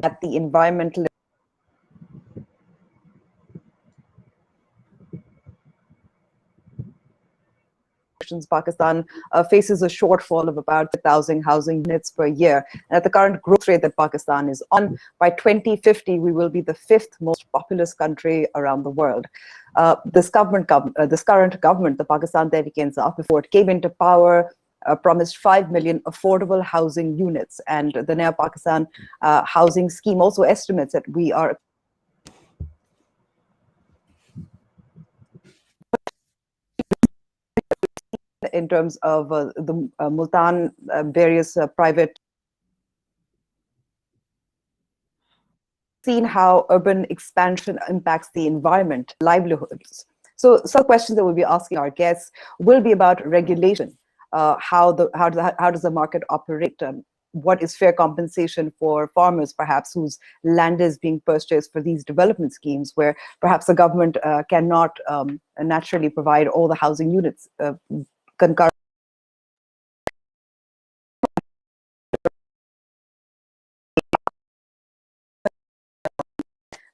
at the environmental Pakistan faces a shortfall of about 1,000 housing units per year. And at the current growth rate that Pakistan is on, by 2050, we will be the 5th most populous country around the world. This current government, the Pakistan Tehreek-e-Insaf, before it came into power, promised 5 million affordable housing units. And the Naya Pakistan housing scheme also estimates that we are in terms of the Multan, various private, seen how urban expansion impacts the environment, livelihoods. So some questions that we'll be asking our guests will be about regulation. How does the market operate? What is fair compensation for farmers, perhaps, whose land is being purchased for these development schemes, where perhaps the government cannot naturally provide all the housing units concurrent.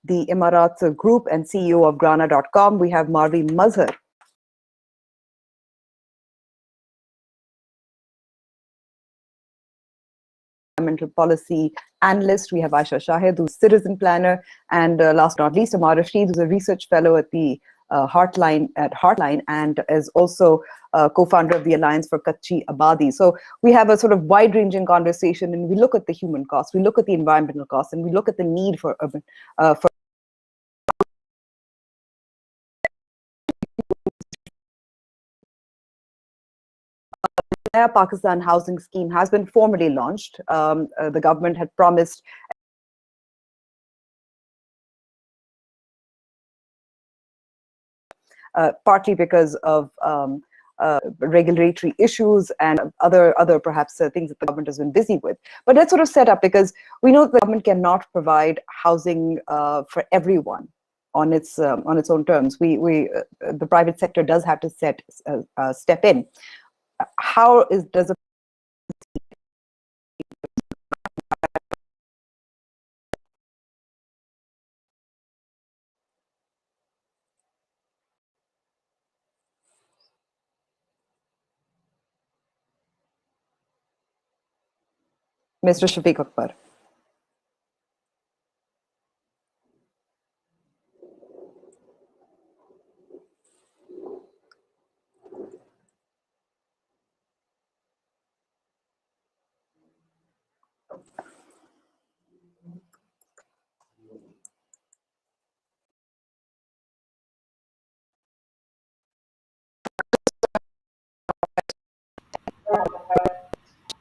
The Emirates Group and CEO of Graana.com, we have Marvi Mazhar. Environmental policy analyst, we have Ayesha Shahid, who's citizen planner, and last but not least, Ammar Rashid, who's a research fellow at the Heartfile, and is also co-founder of the Alliance for Katchi Abadis. So we have a sort of wide-ranging conversation, and we look at the human cost, we look at the environmental cost, and we look at the need for urban The Pakistan housing scheme has been formally launched. The government had promised partly because of regulatory issues and other perhaps things that the government has been busy with. But let's sort of set up, because we know the government cannot provide housing for everyone on its own terms. The private sector does have to step in. How does a Mr. Shafiq Akbar?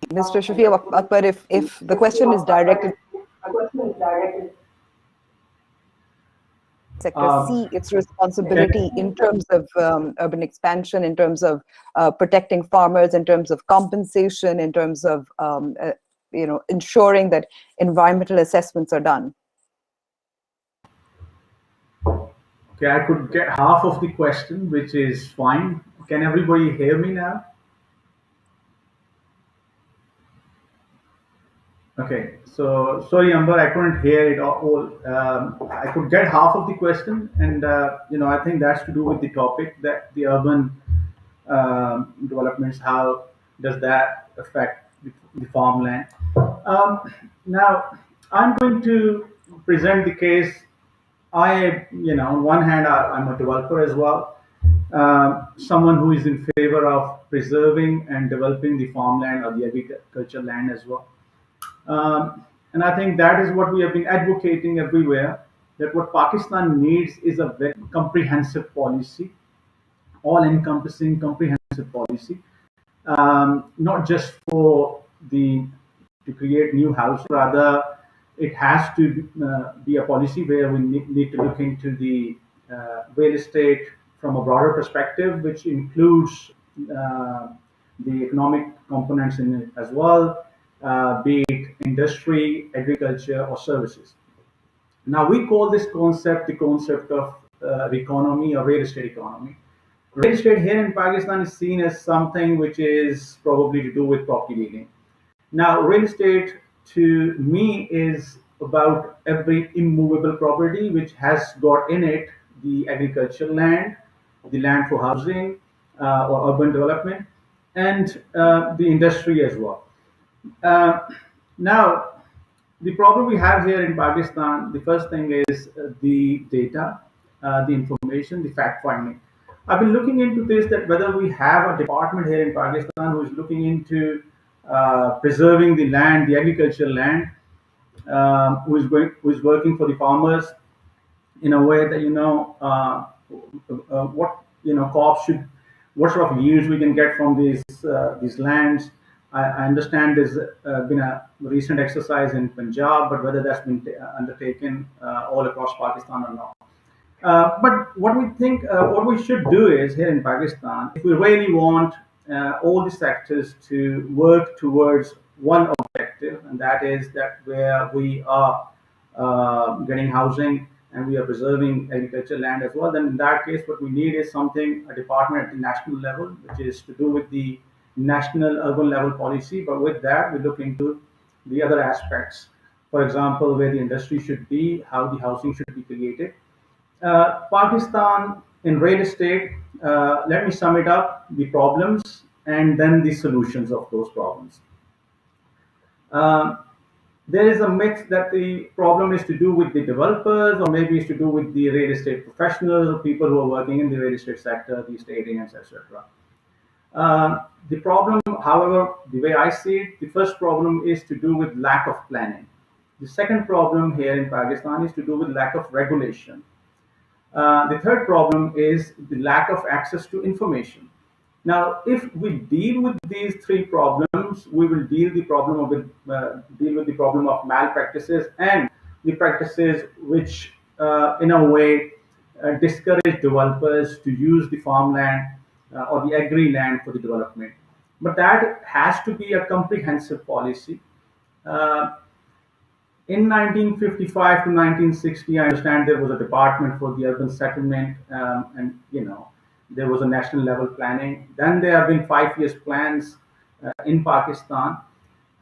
Mr. Shafiq Akbar, if the question is directed sector see its responsibility in terms of urban expansion, in terms of protecting farmers, in terms of compensation, in terms of ensuring that environmental assessments are done? Okay, I could get half of the question, which is fine. Can everybody hear me now? Okay, so sorry, Amber, I couldn't hear it all. I could get half of the question, and I think that's to do with the topic, that the urban developments. How does that affect the farmland? Now, I'm going to present the case. On one hand, I'm a developer as well, someone who is in favor of preserving and developing the farmland or the agricultural land as well. And I think that is what we have been advocating everywhere, that what Pakistan needs is a very comprehensive policy, all-encompassing comprehensive policy, not just to create new house, rather it has to be a policy where we need to look into the real estate from a broader perspective, which includes the economic components in it as well, be it industry, agriculture, or services. Now, we call this concept the concept of economy or real estate economy. Real estate here in Pakistan is seen as something which is probably to do with property dealing. Now, real estate to me is about every immovable property which has got in it the agricultural land, the land for housing or urban development, and the industry as well. Uh, Now, the problem we have here in Pakistan, the first thing is the data, the information, the fact finding. I've been looking into this, that whether we have a department here in Pakistan who is looking into preserving the land, the agricultural land, who is working for the farmers in a way that what crops should, what sort of yields we can get from these lands. I understand there's been a recent exercise in Punjab, but whether that's been undertaken all across Pakistan or not. But what we should do is here in Pakistan, if we really want all the sectors to work towards one objective, and that is that where we are getting housing and we are preserving agricultural land as well, then in that case, what we need is something, a department at the national level, which is to do with the national urban level policy. But with that, we look into the other aspects. For example, where the industry should be, how the housing should be created. Pakistan in real estate, let me sum it up, the problems and then the solutions of those problems. Um, there is a myth that the problem is to do with the developers, or maybe it's to do with the real estate professionals or people who are working in the real estate sector, the estate agents, etc. The problem, however, the way I see it, the first problem is to do with lack of planning. The second problem here in Pakistan is to do with lack of regulation. The third problem is the lack of access to information. Now, if we deal with these three problems, we will deal with the problem of malpractices and the practices which, in a way, discourage developers to use the farmland or the agri land for the development. But that has to be a comprehensive policy. Uh, in 1955 to 1960, I understand there was a department for the urban settlement, and there was a national level planning. Then there have been 5 years plans in Pakistan.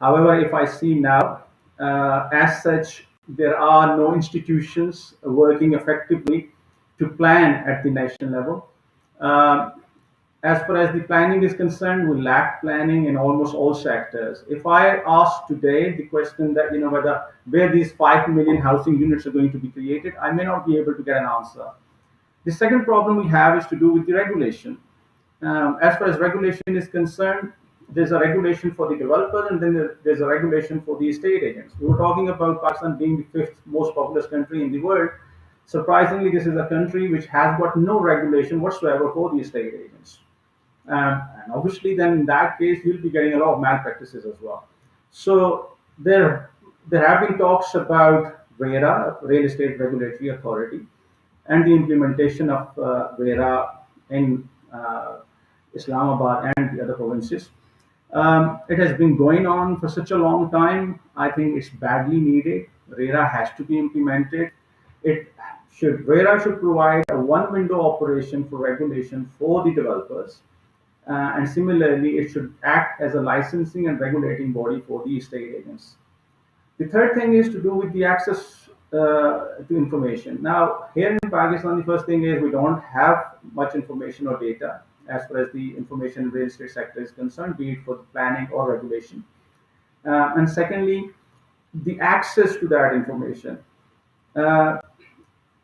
However, if I see now, as such, there are no institutions working effectively to plan at the national level. Um, as far as the planning is concerned, we lack planning in almost all sectors. If I ask today the question that whether where these 5 million housing units are going to be created, I may not be able to get an answer. The second problem we have is to do with the regulation. As far as regulation is concerned, there's a regulation for the developers, and then there's a regulation for the estate agents. We were talking about Pakistan being the fifth most populous country in the world. Surprisingly, this is a country which has got no regulation whatsoever for the estate agents. And obviously, then in that case, you'll be getting a lot of malpractices as well. So there have been talks about RERA, Real Estate Regulatory Authority, and the implementation of RERA in Islamabad and the other provinces. It has been going on for such a long time. I think it's badly needed. RERA has to be implemented. It RERA should provide a one window operation for regulation for the developers. And similarly, it should act as a licensing and regulating body for the estate agents. The third thing is to do with the access to information. Now, here in Pakistan, the first thing is we don't have much information or data as far as the information in real estate sector is concerned, be it for planning or regulation. And secondly, the access to that information. Uh,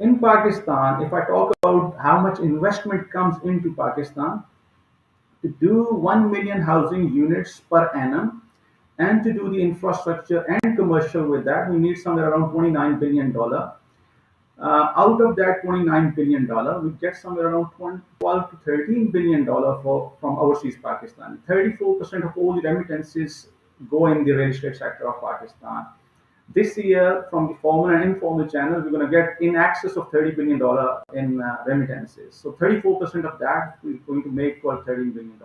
in Pakistan, if I talk about how much investment comes into Pakistan, to do 1 million housing units per annum and to do the infrastructure and commercial with that, we need somewhere around $29 billion. Out of that $29 billion, we get somewhere around 12 to $13 billion from overseas Pakistan. 34% of all the remittances go in the real estate sector of Pakistan. This year, from the formal and informal channel, we're going to get in excess of $30 billion in remittances. So 34% of that is going to make 12, $13 billion.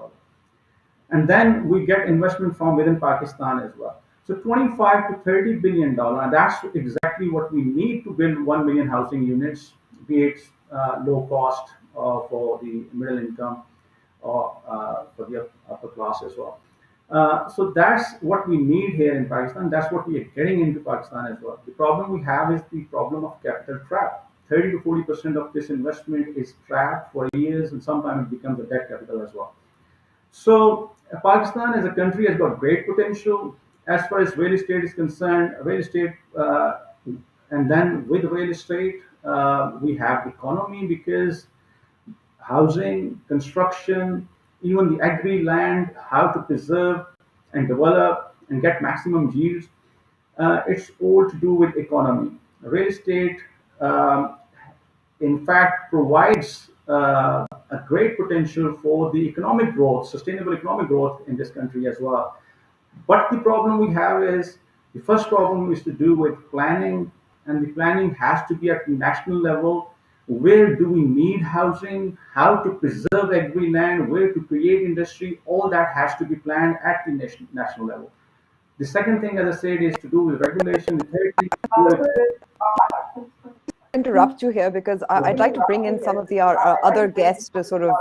And then we get investment from within Pakistan as well. So 25 to $30 billion, and that's exactly what we need to build 1 million housing units, be it low cost for the middle income or for the upper class as well. So that's what we need here in Pakistan. That's what we are getting into Pakistan as well. The problem we have is the problem of capital trap. 30 to 40% of this investment is trapped for years, and sometimes it becomes a debt capital as well. So Pakistan as a country has got great potential as far as real estate is concerned. Real estate, and then with real estate, we have economy because housing, construction, even the agri land, how to preserve and develop and get maximum yields. It's all to do with economy. Real estate, um, in fact, provides a great potential for the economic growth, sustainable economic growth in this country as well. But the problem we have is the first problem is to do with planning, and the planning has to be at the national level. Where do we need housing? How to preserve agri land? Where to create industry? All that has to be planned at the national level. The second thing, as I said, is to do with regulation. The third thing is to do with Interrupt you here because I'd like to bring in some of the our other guests to sort of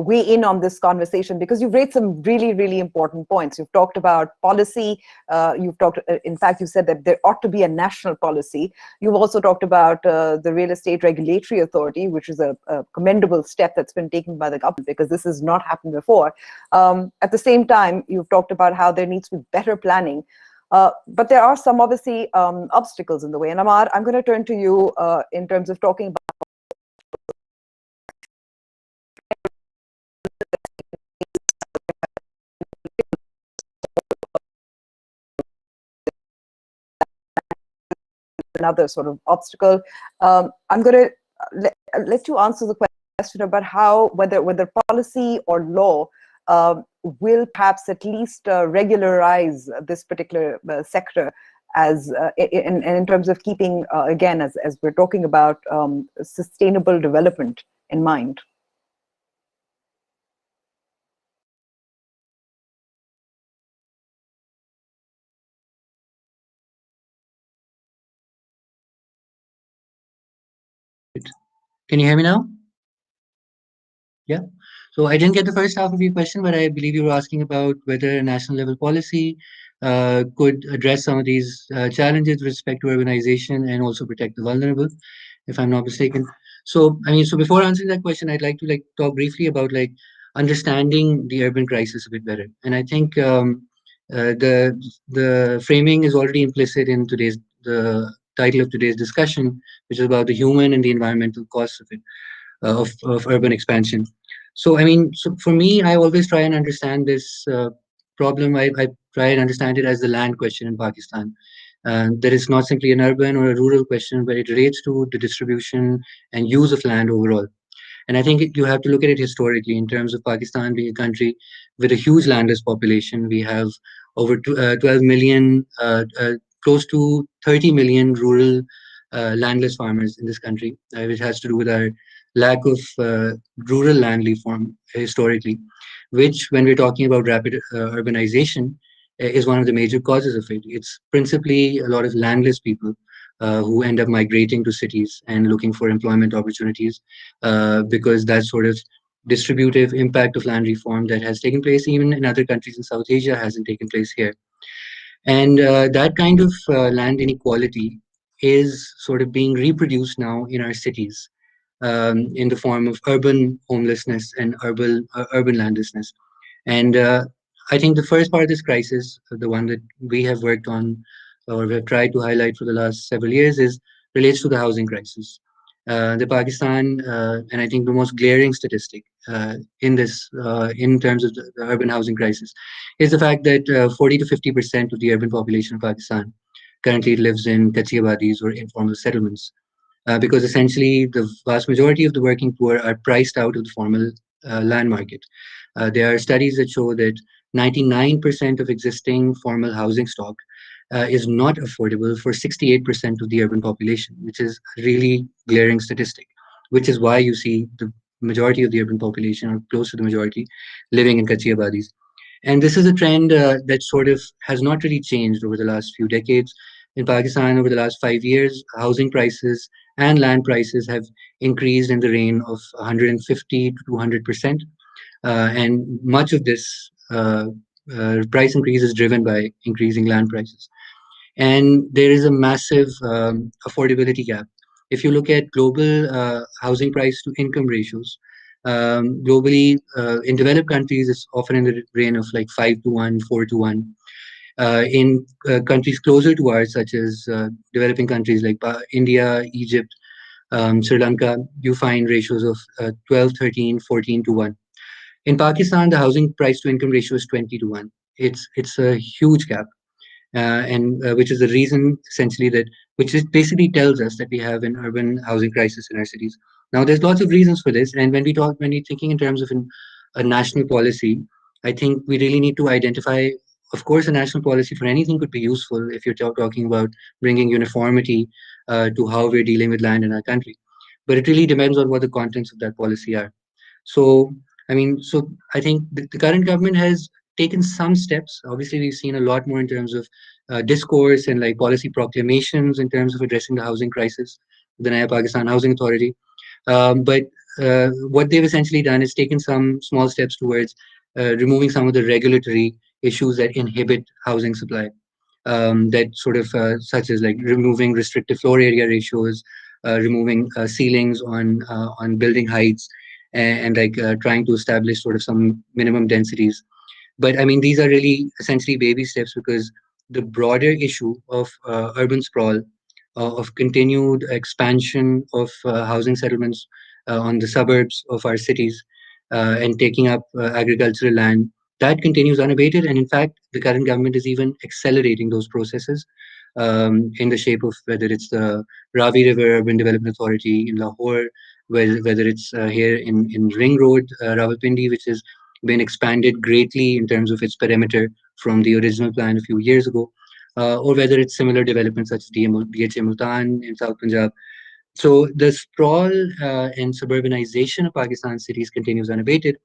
weigh in on this conversation, because you've raised some really, really important points. You've talked about policy. You've talked, in fact, you said that there ought to be a national policy. You've also talked about the Real Estate Regulatory Authority, which is a commendable step that's been taken by the government, because this has not happened before. At the same time, you've talked about how there needs to be better planning. But there are some obviously obstacles in the way. And Ammar, I'm going to turn to you in terms of talking about another sort of obstacle. I'm going to let you answer the question about how whether policy or law will perhaps at least regularize this particular sector as in terms of keeping again, as we're talking about sustainable development in mind. Can you hear me now? Yeah. So I didn't get the first half of your question, but I believe you were asking about whether a national level policy could address some of these challenges with respect to urbanization and also protect the vulnerable, if I'm not mistaken. So, I mean, so before answering that question, I'd like to talk briefly about understanding the urban crisis a bit better. And I think the framing is already implicit in the title of today's discussion, which is about the human and the environmental costs of it, of urban expansion. So, I mean, so for me, I always try and understand this problem. I try and understand it as the land question in Pakistan. That is not simply an urban or a rural question, but it relates to the distribution and use of land overall. And I think you have to look at it historically in terms of Pakistan being a country with a huge landless population. We have over 12 million, close to 30 million rural landless farmers in this country, which has to do with our lack of rural land reform historically, which, when we're talking about rapid urbanization, is one of the major causes of it. It's principally a lot of landless people who end up migrating to cities and looking for employment opportunities, because that sort of distributive impact of land reform that has taken place even in other countries in South Asia hasn't taken place here. And that kind of land inequality is sort of being reproduced now in our cities, in the form of urban homelessness and urban landlessness. And I think the first part of this crisis, the one that we have worked on or we have tried to highlight for the last several years, is relates to the housing crisis. The Pakistan, and I think the most glaring statistic in this, in terms of the urban housing crisis, is the fact that 40 to 50% of the urban population of Pakistan currently lives in Katchi Abadis or informal settlements, because essentially the vast majority of the working poor are priced out of the formal land market. There are studies that show that 99% of existing formal housing stock is not affordable for 68% of the urban population, which is a really glaring statistic, which is why you see the majority of the urban population, or close to the majority, living in Katchi Abadis. And this is a trend that sort of has not really changed over the last few decades. In Pakistan, over the last 5 years, housing prices and land prices have increased in the range of 150 to 200%. And much of this price increase is driven by increasing land prices. And there is a massive affordability gap. If you look at global housing price to income ratios, globally in developed countries, it's often in the range of like 5 to 1, 4 to 1. In countries closer to ours, such as developing countries like India, Egypt, Sri Lanka, you find ratios of 12, 13, 14 to 1. In Pakistan, the housing price to income ratio is 20 to 1. It's a huge gap, and which is the reason essentially that which is basically tells us that we have an urban housing crisis in our cities. Now, there's lots of reasons for this, and when we're thinking in terms of a national policy, I think we really need to identify. Of course, a national policy for anything could be useful if you're talking about bringing uniformity to how we're dealing with land in our country, but it really depends on what the contents of that policy are. So, I think the current government has taken some steps. Obviously, we've seen a lot more in terms of discourse and like policy proclamations in terms of addressing the housing crisis, the Naya Pakistan Housing Authority. But what they've essentially done is taken some small steps towards removing some of the regulatory issues that inhibit housing supply. That sort of such as like removing restrictive floor area ratios, removing ceilings on building heights, and like trying to establish sort of some minimum densities. But I mean, these are really essentially baby steps because the broader issue of urban sprawl, of continued expansion of housing settlements on the suburbs of our cities, and taking up agricultural land, that continues unabated. And in fact, the current government is even accelerating those processes in the shape of whether it's the Ravi River Urban Development Authority in Lahore, whether it's here in Ring Road, Rawalpindi, which has been expanded greatly in terms of its perimeter from the original plan a few years ago, or whether it's similar developments such as DHA Multan in South Punjab. So the sprawl and suburbanization of Pakistan cities continues unabated,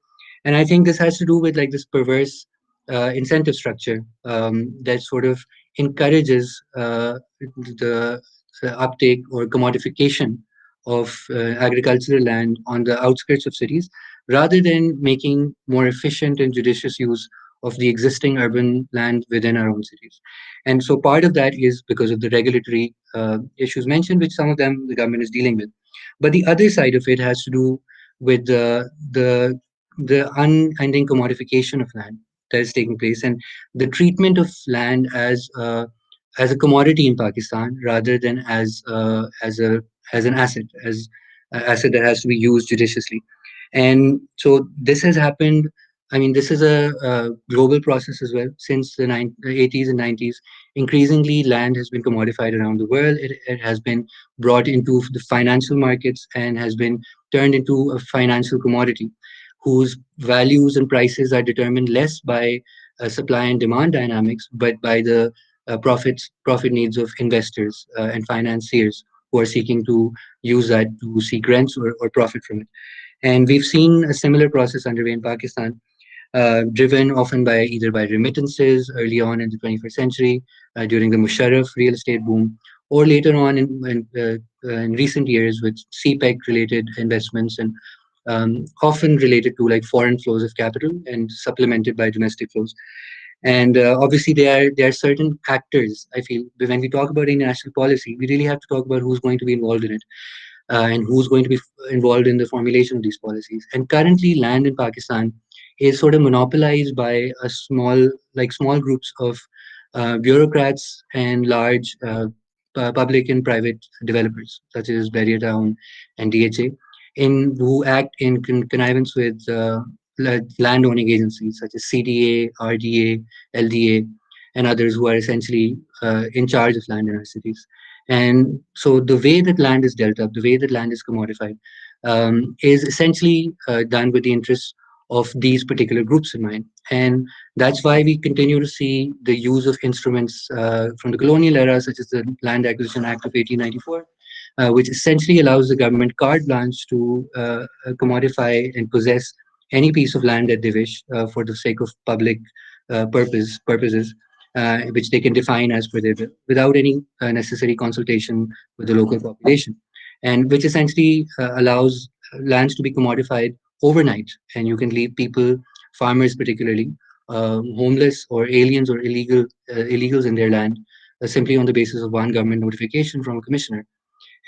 and I think this has to do with like this perverse incentive structure that sort of encourages the uptake or commodification of agricultural land on the outskirts of cities, rather than making more efficient and judicious use of the existing urban land within our own cities. And so part of that is because of the regulatory issues mentioned, which some of them the government is dealing with. But the other side of it has to do with the unending commodification of land that is taking place, and the treatment of land as a commodity in Pakistan rather than as an asset, as an asset that has to be used judiciously. And so this has happened. I mean, this is a global process as well. Since the 80s and 90s, increasingly land has been commodified around the world. It has been brought into the financial markets and has been turned into a financial commodity whose values and prices are determined less by supply and demand dynamics, but by the profit needs of investors and financiers who are seeking to use that to seek rents or profit from it. And we've seen a similar process underway in Pakistan, driven often by either by remittances early on in the 21st century during the Musharraf real estate boom, or later on in recent years with CPEC related investments, and often related to like foreign flows of capital and supplemented by domestic flows. And obviously, there are certain actors. I feel when we talk about international policy, we really have to talk about who's going to be involved in it and who's going to be involved in the formulation of these policies. And currently, land in Pakistan is sort of monopolized by a small groups of bureaucrats and large public and private developers, such as Barrier Town and DHA, in who act in connivance with land owning agencies such as CDA, RDA, LDA, and others who are essentially in charge of land in our cities. And so the way that land is dealt up, the way that land is commodified, is essentially done with the interests of these particular groups in mind. And that's why we continue to see the use of instruments from the colonial era, such as the Land Acquisition Act of 1894, which essentially allows the government carte blanche to commodify and possess any piece of land that they wish for the sake of public purposes, which they can define as per their will, without any necessary consultation with the local population, and which essentially allows lands to be commodified overnight, and you can leave people, farmers particularly, homeless or aliens or illegals in their land simply on the basis of one government notification from a commissioner.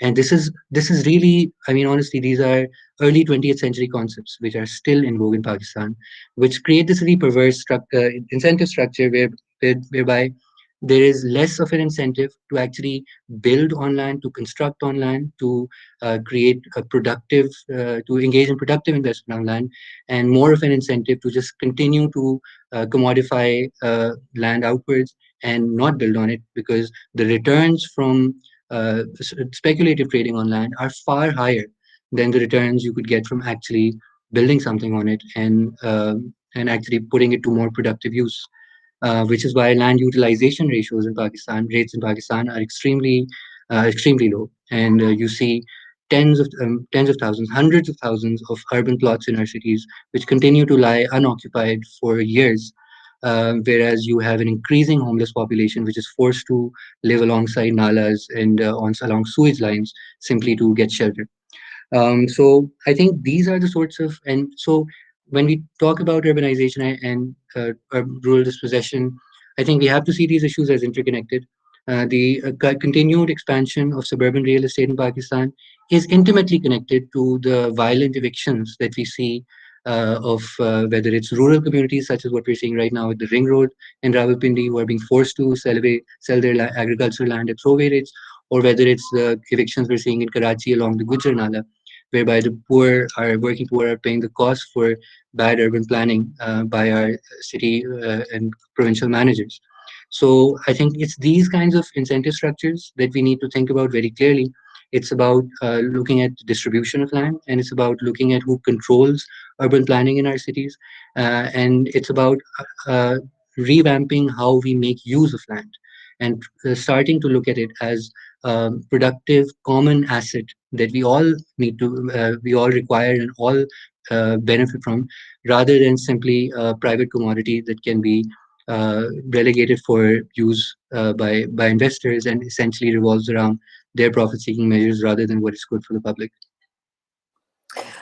And this is really, I mean, honestly, these are early 20th century concepts which are still in vogue in Pakistan, which create this really perverse incentive structure whereby there is less of an incentive to actually build online, to construct online, to create a productive, to engage in productive investment online, and more of an incentive to just continue to commodify land outwards and not build on it, because the returns from speculative trading online are far higher than the returns you could get from actually building something on it and actually putting it to more productive use. Which is why land utilization rates in Pakistan are extremely low, and you see tens of thousands, hundreds of thousands of urban plots in our cities which continue to lie unoccupied for years, whereas you have an increasing homeless population which is forced to live alongside nalas and along sewage lines simply to get shelter. So I think these are the sorts of, and so when we talk about urbanization and rural dispossession, I think we have to see these issues as interconnected. The continued expansion of suburban real estate in Pakistan is intimately connected to the violent evictions that we see of whether it's rural communities such as what we're seeing right now with the Ring Road in Rawalpindi, who are being forced to sell their agricultural land at throwaway rates, or whether it's the evictions we're seeing in Karachi along the Gujar Nala, whereby the working poor are paying the cost for bad urban planning by our city and provincial managers. So I think it's these kinds of incentive structures that we need to think about very clearly. It's about looking at the distribution of land, and it's about looking at who controls urban planning in our cities, and it's about revamping how we make use of land and starting to look at it as productive common asset that we all require and all benefit from, rather than simply a private commodity that can be relegated for use by investors and essentially revolves around their profit-seeking measures rather than what is good for the public.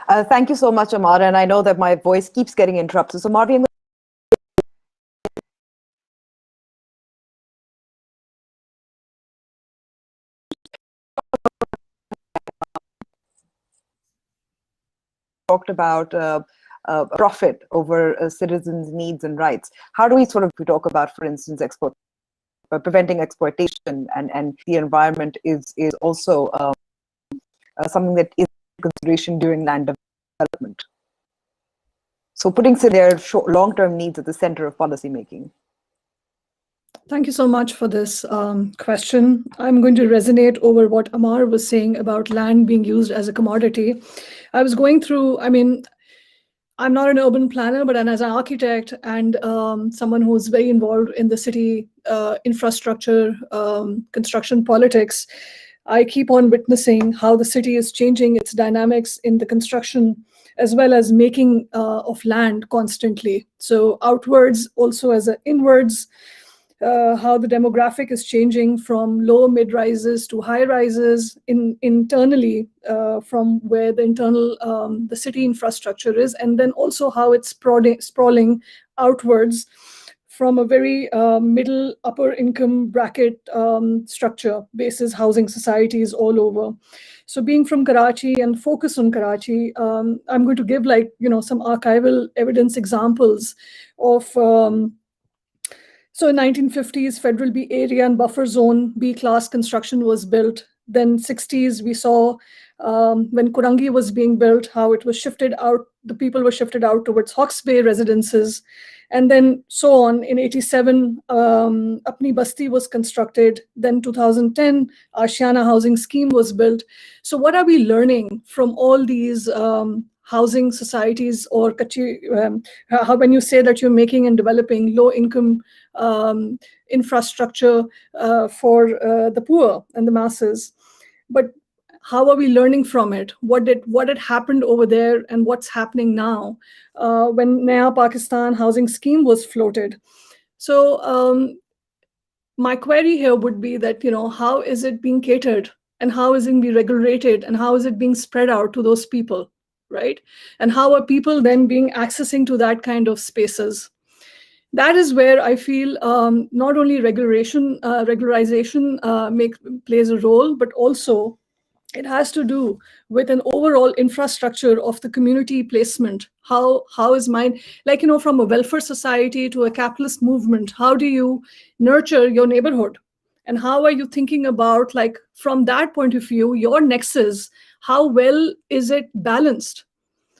Thank you so much, Ammar. And I know that my voice keeps getting interrupted. So, Marvi, I'm talked about profit over citizens' needs and rights. How do we sort of talk about, for instance, preventing exploitation and the environment is also something that is consideration during land development. So putting their long-term needs at the center of policy making. Thank you so much for this question. I'm going to resonate over what Ammar was saying about land being used as a commodity. I was going through, I mean, I'm not an urban planner, but as an architect and someone who's very involved in the city infrastructure, construction politics, I keep on witnessing how the city is changing its dynamics in the construction as well as making of land constantly. So outwards, also as inwards, how the demographic is changing from low mid-rises to high rises internally from where the internal the city infrastructure is, and then also how it's sprawling outwards from a very middle upper income bracket structure basis housing societies all over. So being from Karachi and focus on Karachi, I'm going to give some archival evidence examples of so in 1950s, Federal B area and buffer zone B class construction was built. Then 60s, we saw when Kurangi was being built, how it was shifted out, the people were shifted out towards Hawke's Bay residences. And then so on. In 87, Apni Basti was constructed. Then 2010, Ashiana housing scheme was built. So what are we learning from all these housing societies or Katchi, how when you say that you're making and developing low income infrastructure for the poor and the masses, but how are we learning from it? What had happened over there and what's happening now when Naya Pakistan housing scheme was floated? So my query here would be that, how is it being catered and how is it being regulated and how is it being spread out to those people, right? And how are people then being accessing to that kind of spaces? that is where I feel not only regularization plays a role, but also it has to do with an overall infrastructure of the community placement. How is mine, like, from a welfare society to a capitalist movement, how do you nurture your neighborhood? And how are you thinking about, like, from that point of view, your nexus, how well is it balanced?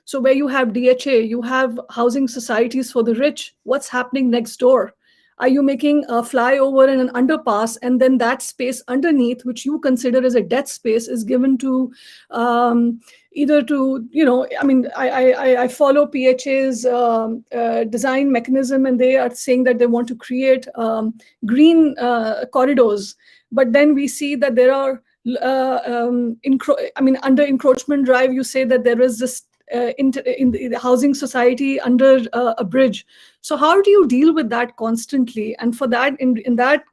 So where you have DHA, you have housing societies for the rich. What's happening next door? Are you making a flyover and an underpass, and then that space underneath, which you consider as a dead space, is given to either to, I mean, I follow PHA's design mechanism, and they are saying that they want to create green corridors. But then we see that there are, under encroachment drive, you say that there is this in the housing society under a bridge. So how do you deal with that constantly? And for that, in that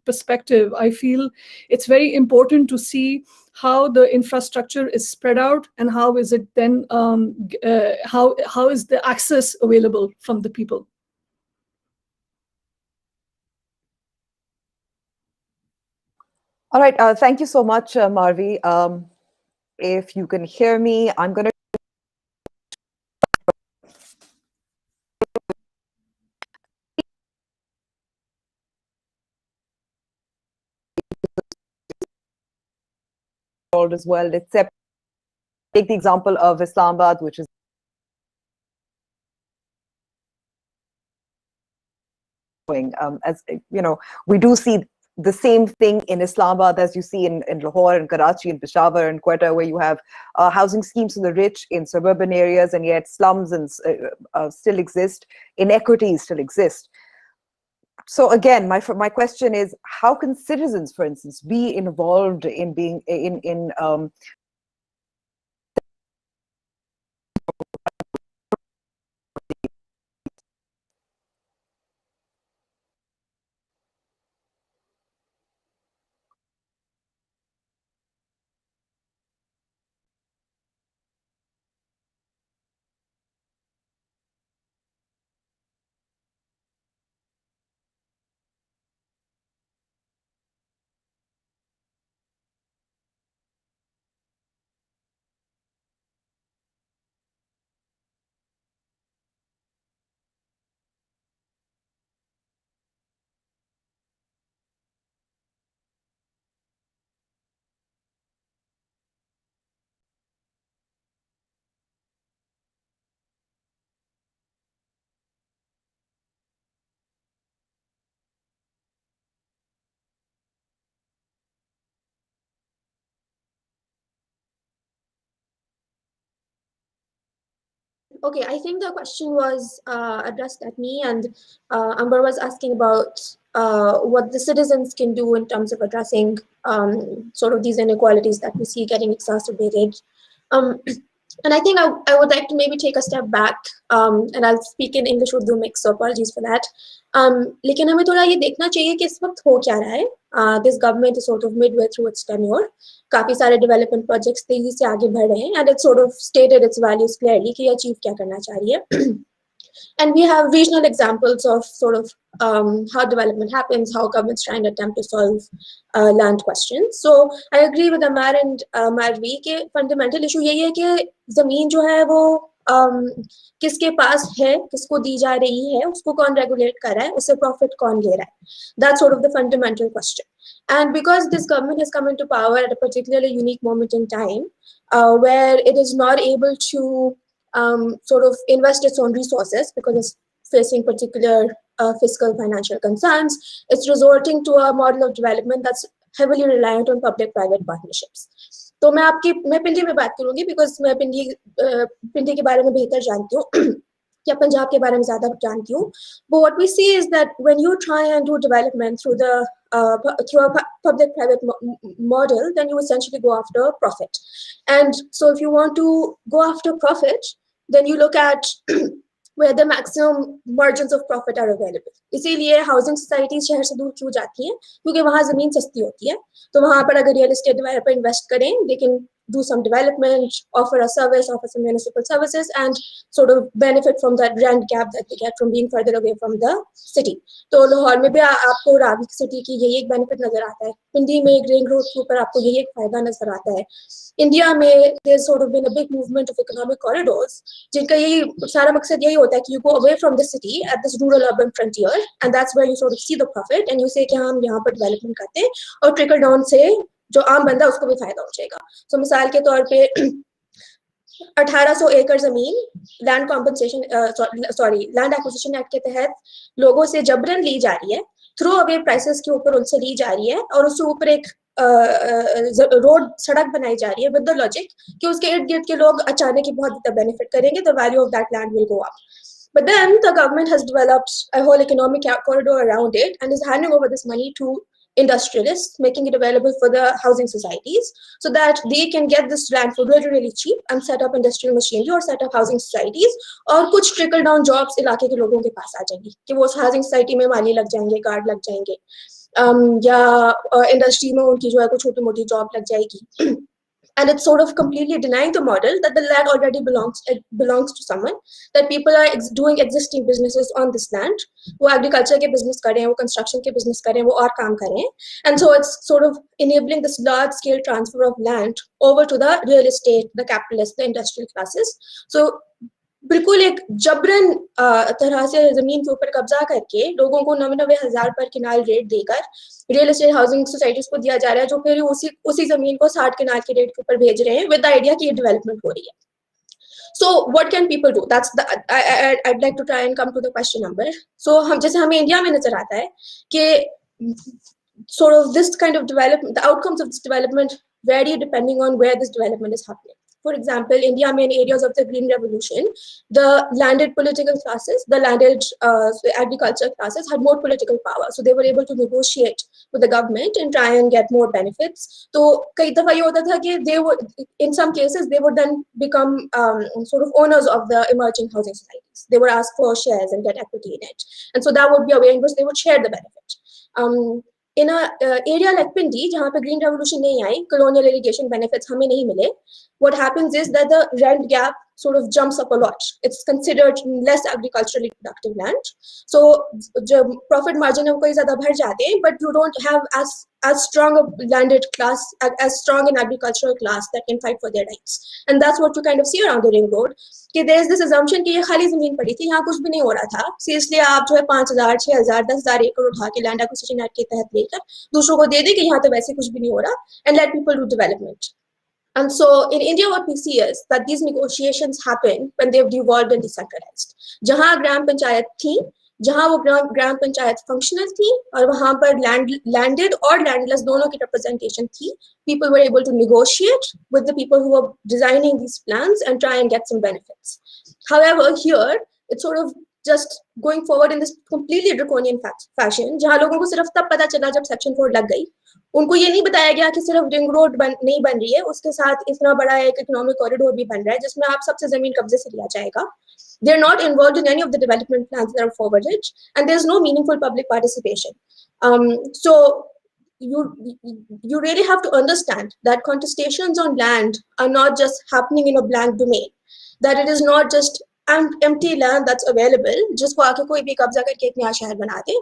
perspective, I feel it's very important to see how the infrastructure is spread out, and how is it then, how is the access available from the people? All right. Thank you so much, Marvi. If you can hear me, I'm going to as well, except take the example of Islamabad, which is as you know, we do see the same thing in Islamabad as you see in Lahore and Karachi and Peshawar and Quetta, where you have housing schemes for the rich in suburban areas, and yet slums and still exist, inequities still exist. So again, my question is, how can citizens, for instance, be involved in being in Okay, I think the question was addressed at me, and Amber was asking about what the citizens can do in terms of addressing sort of these inequalities that we see getting exacerbated. And I think I would like to maybe take a step back, and I'll speak in English Urdu mix, so apologies for that. लेकिन हमें थोड़ा ये देखना चाहिए कि इस वक्त हो क्या रहा है. This government is sort of midway through its tenure. काफी सारे development projects तेजी से आगे बढ़ रहे हैं, and it sort of stated its values clearly कि ये achieve क्या करना चाह रही है. And we have regional examples of sort of how development happens, how governments try and attempt to solve land questions. So I agree with Ammar and Marvi कि fundamental issue यही है कि ज़मीन जो है वो किसके पास है, किसको दी जा रही है, उसको कौन regulate कर रहा है, उससे profit कौन ले रहा है. That's sort of the fundamental question. And because this government has come into power at a particularly unique moment in time, where it is not able to sort of invest its own resources because it's facing particular fiscal financial concerns, it's resorting to a model of development that's heavily reliant on public-private partnerships. तो मैं पिंडी में बात करूँगी because मैं पिंडी के बारे में बेहतर जानती हूँ या पंजाब के बारे में ज़्यादा जानती हूँ. But what we see is that when you try and do development through a public-private model, then you essentially go after profit. And so if you want to go after profit, then you look at where the maximum margins of profit are available. इसीलिए housing societies शहर से दूर क्यों जाती हैं? क्योंकि वहाँ ज़मीन सस्ती होती है. तो वहाँ पर अगर real estate developer invest करें, they can do some development, offer a service, offer some municipal services, and sort of benefit from that rent gap that they get from being further away from the city. तो लाहौर में भी आपको Ravi city की यही एक benefit नजर आता है, पिंडी में ग्रीन ग्रोथ के ऊपर आपको यही एक फायदा नजर आता है. इंडिया में there's sort of been a big movement of economic corridors, जिनका यही सारा मकसद यही होता है कि you go away from the city at this rural urban frontier, and that's where you sort of see the profit and you say कि हम यहाँ पर development करते हैं और trickle down से जो आम बंदा उसको भी फायदा हो जाएगा. So मिसाल के तौर पे 1800 एकड़ जमीन land compensation land acquisition act के तहत लोगों से जबरन ली जा रही है, थ्रो अवे प्राइसेस के ऊपर उनसे ली जा रही है और उसके ऊपर एक रोड सड़क बनाई जा रही है विद द लॉजिक कि उसके इर्द गिर्द के लोग अचानक ही बहुत ज़्यादा बेनिफिट करेंगे, the value of that land will go up. But then the government has developed a whole economic corridor around it and is handing over this money to industrialists, making it available for the housing societies so that they can get this land for really, really cheap and set up industrial machinery or set up housing societies. और कुछ trickle down jobs इलाके के लोगों के पास आ जाएंगी कि वो उस housing society में माली लग जाएंगे, गार्ड लग जाएंगे, या इंडस्ट्री में उनकी जो है कुछ छोटी मोटी जॉब लग जाएगी. And it's sort of completely denying the model that the land already belongs to someone, that people are doing existing businesses on this land. वो agriculture के business कर रहे हैं, वो construction के business कर रहे हैं, वो और काम कर रहे हैं. And so it's sort of enabling this large scale transfer of land over to the real estate, the capitalists, the industrial classes. So बिल्कुल एक जबरन तरह से जमीन के ऊपर कब्जा करके लोगों को 99,000 पर किनाल रेट देकर रियल एस्टेट हाउसिंग सोसाइटीज को दिया जा रहा है, जो फिर उसी जमीन को 60 किनाल के रेट के ऊपर भेज रहे हैं विद द आइडिया कि ये डेवलपमेंट हो रही है. So what can people do? That's the I'd like to try and come to the question number. So हम जैसे हमें इंडिया में नजर आता है कि sort of this kind of development, the outcomes of this development vary depending on where this development is happening. For example, India, in areas of the Green Revolution, the landed political classes, the landed agriculture classes had more political power. So they were able to negotiate with the government and try and get more benefits. So कई दफा ये होता था कि they would, in some cases, they would then become sort of owners of the emerging housing societies. They would ask for shares and get equity in it. And so that would be a way in which they would share the benefit. In a area like Pindi, जहाँ पे Green Revolution नहीं आई, colonial irrigation benefits हमें नहीं मिले, what happens is that the rent gap sort of jumps up a lot. It's considered less agriculturally productive land. So the profit margin है वो कई ज़्यादा बढ़ जाते हैं, but you don't have as strong a landed class, as strong an agricultural class that can fight for their rights. And that's what you kind of see around the ring road. कि there's this assumption कि ये खाली ज़मीन पड़ी थी, यहाँ कुछ भी नहीं हो रहा था. So इसलिए आप जो है 5,000, 6,000, 10,000 एकड़ उठा के लैंड एक्विजिशन एक्ट के तहत लेकर दूसरों को दे दे कि यहाँ तो वैसे कुछ भी नहीं हो रहा, and let people do development. And so in India, what we see is that these negotiations happen when they've devolved and decentralized. जहाँ ग्राम पंचायत थी, जहाँ वो ग्राम पंचायत फंक्शनल थी और वहाँ पर landed और landless दोनों की representation थी, people were able to negotiate with the people who were designing these plans and try and get some benefits. However, here it's sort of just going forward in this completely draconian fashion, जहाँ लोगों को सिर्फ तब पता चला जब Section 4 लग गई. उनको ये नहीं बताया गया कि सिर्फ रिंग रोड नहीं बन रही है, उसके साथ इतना बड़ा एक इकोनॉमिक कॉरिडोर भी बन रहा है जिसमें आप सबसे जमीन कब्जे से लिया जाएगा. They're not involved in any of the development plans that are forwarded, and there's no meaningful public participation. So you really have to understand that contestations on land are not just happening in a blank domain, that it is not just empty land that's available जिसको आके कोई भी कब्जा करके एक नया शहर बना दे.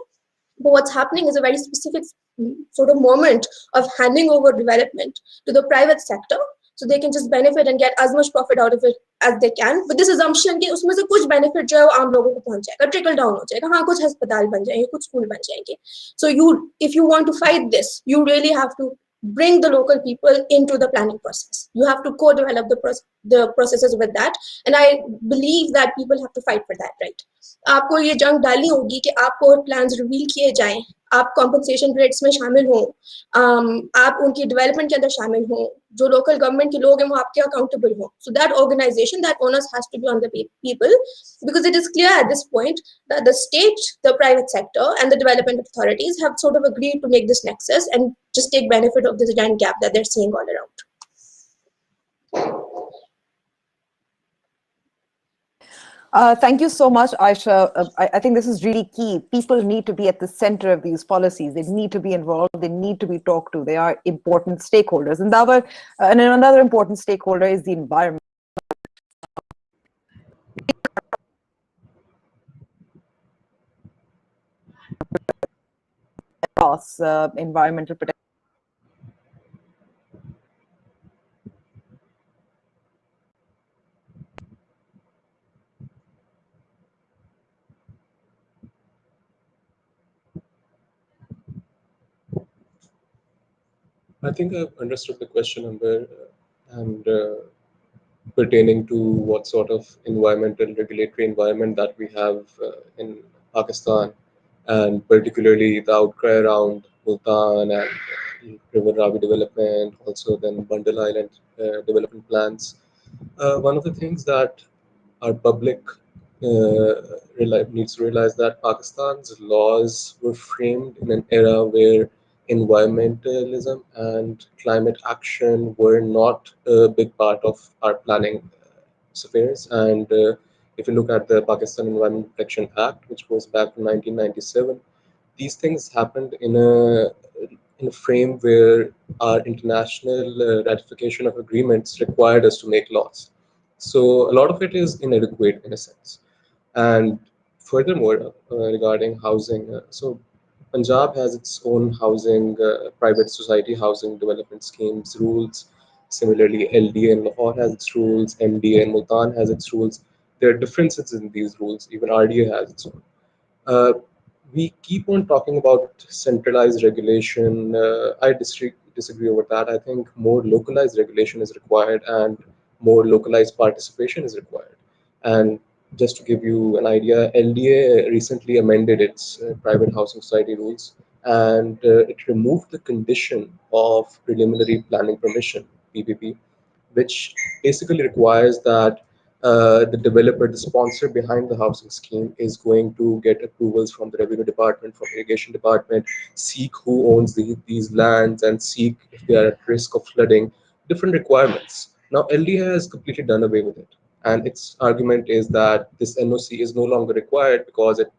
But what's happening is a very specific sort of moment of handing over development to the private sector so they can just benefit and get as much profit out of it as they can, with this assumption कि उसमें से कुछ benefit जो है वो आम लोगों को पहुंच जाएगा, trickle down हो जाएगा, हाँ कुछ अस्पताल बन जाएंगे, कुछ स्कूल बन जाएंगे. So if you want to fight this, you really have to bring the local people into the planning process. You have to co-develop the processes with that, and I believe that people have to fight for that, right? आपको ये जंग डालनी होगी कि आपको plans reveal किए जाएं, आप कॉम्पनसेशन रेट्स में शामिल हों, आप उनकी डेवलपमेंट के अंदर शामिल हों, जो लोकल गवर्नमेंट के लोग हैं वो आपके अकाउंटेबल हों. So that organization, that onus has to be on the people, because it is clear at this point that the state, the private sector, and the development authorities have sort of agreed to make this nexus and just take benefit of this giant gap that they're seeing all around. Thank you so much, Aisha. I think this is really key. People need to be at the center of these policies. They need to be involved. They need to be talked to. They are important stakeholders. And another important stakeholder is the environment. Across environmental protection. I think I've understood the question, Amber, and pertaining to what sort of environmental regulatory environment that we have in Pakistan, and particularly the outcry around Multan and River Ravi development, also then Bundle Island development plans. One of the things that our public needs to realize that Pakistan's laws were framed in an era where environmentalism and climate action were not a big part of our planning affairs. And if you look at the Pakistan Environment Protection Act, which goes back to 1997, these things happened in a frame where our international ratification of agreements required us to make laws. So a lot of it is inadequate in a sense. And furthermore, regarding housing, so Punjab has its own housing, private society housing development schemes, rules. Similarly, LDA in Lahore has its rules, MDA in Multan has its rules. There are differences in these rules. Even RDA has its own. Uh, we keep on talking about centralized regulation. I disagree over that. I think more localized regulation is required and more localized participation is required. And just to give you an idea, LDA recently amended its private housing society rules, and it removed the condition of preliminary planning permission (PPP), which basically requires that the developer, the sponsor behind the housing scheme, is going to get approvals from the revenue department, from irrigation department, seek who owns these lands, and seek if they are at risk of flooding, different requirements. Now, LDA has completely done away with it. And its argument is that this NOC is no longer required because it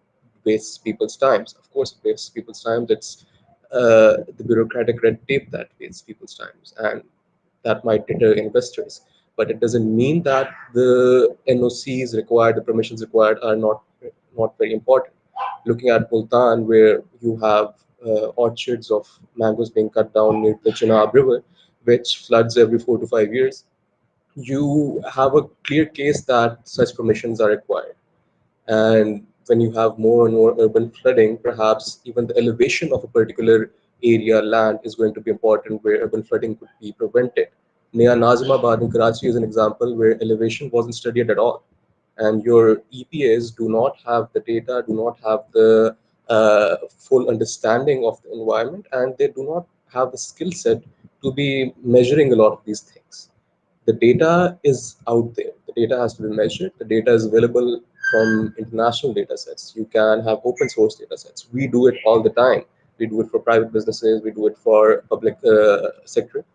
wastes people's times. Of course, it wastes people's times. It's the bureaucratic red tape that wastes people's times. And that might deter investors. But it doesn't mean that the NOCs required, the permissions required are not very important. Looking at Multan, where you have orchards of mangoes being cut down near the Chenab River, which floods every 4 to 5 years, you have a clear case that such permissions are required. And when you have more and more urban flooding, perhaps even the elevation of a particular area land is going to be important where urban flooding could be prevented. Near Nazimabad in Karachi is an example where elevation wasn't studied at all. And your EPAs do not have the data, do not have the full understanding of the environment, and they do not have the skill set to be measuring a lot of these things. The data is out there. The data has to be measured. The data is available from international data sets. You can have open source data sets. We do it all the time. We do it for private businesses. We do it for public sector.